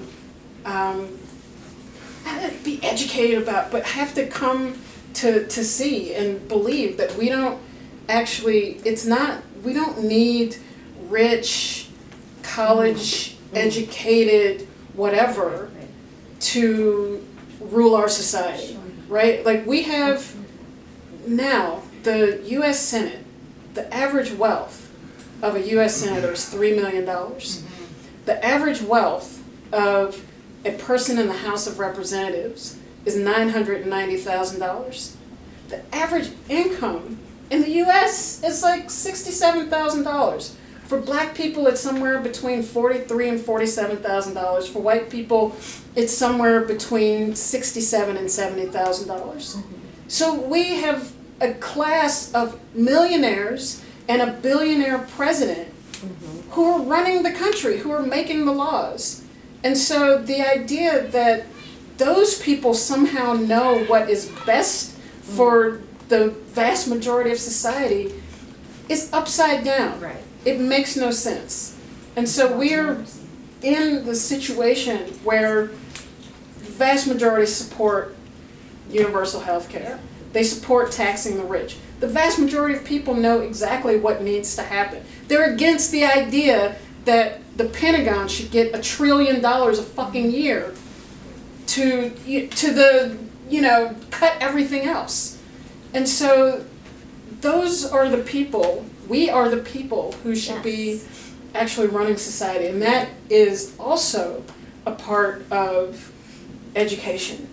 be educated about, but have to come to see and believe that we don't actually, we don't need rich, college educated, whatever, to rule our society, right? Like we have now, the US Senate, the average wealth of a US Senator is $3 million. The average wealth of a person in the House of Representatives is $990,000. The average income in the US is like $67,000. For black people, it's somewhere between $43,000 and $47,000. For white people, it's somewhere between $67,000 and $70,000. So we have a class of millionaires and a billionaire president who are running the country, who are making the laws. And so the idea that those people somehow know what is best for the vast majority of society is upside down. Right. It makes no sense. And so we're in the situation where the vast majority support universal health care. They support taxing the rich. The vast majority of people know exactly what needs to happen. They're against the idea that the Pentagon should get $1 trillion a fucking year to cut everything else. And so those are the people, we are the people who should be actually running society. And that is also a part of education.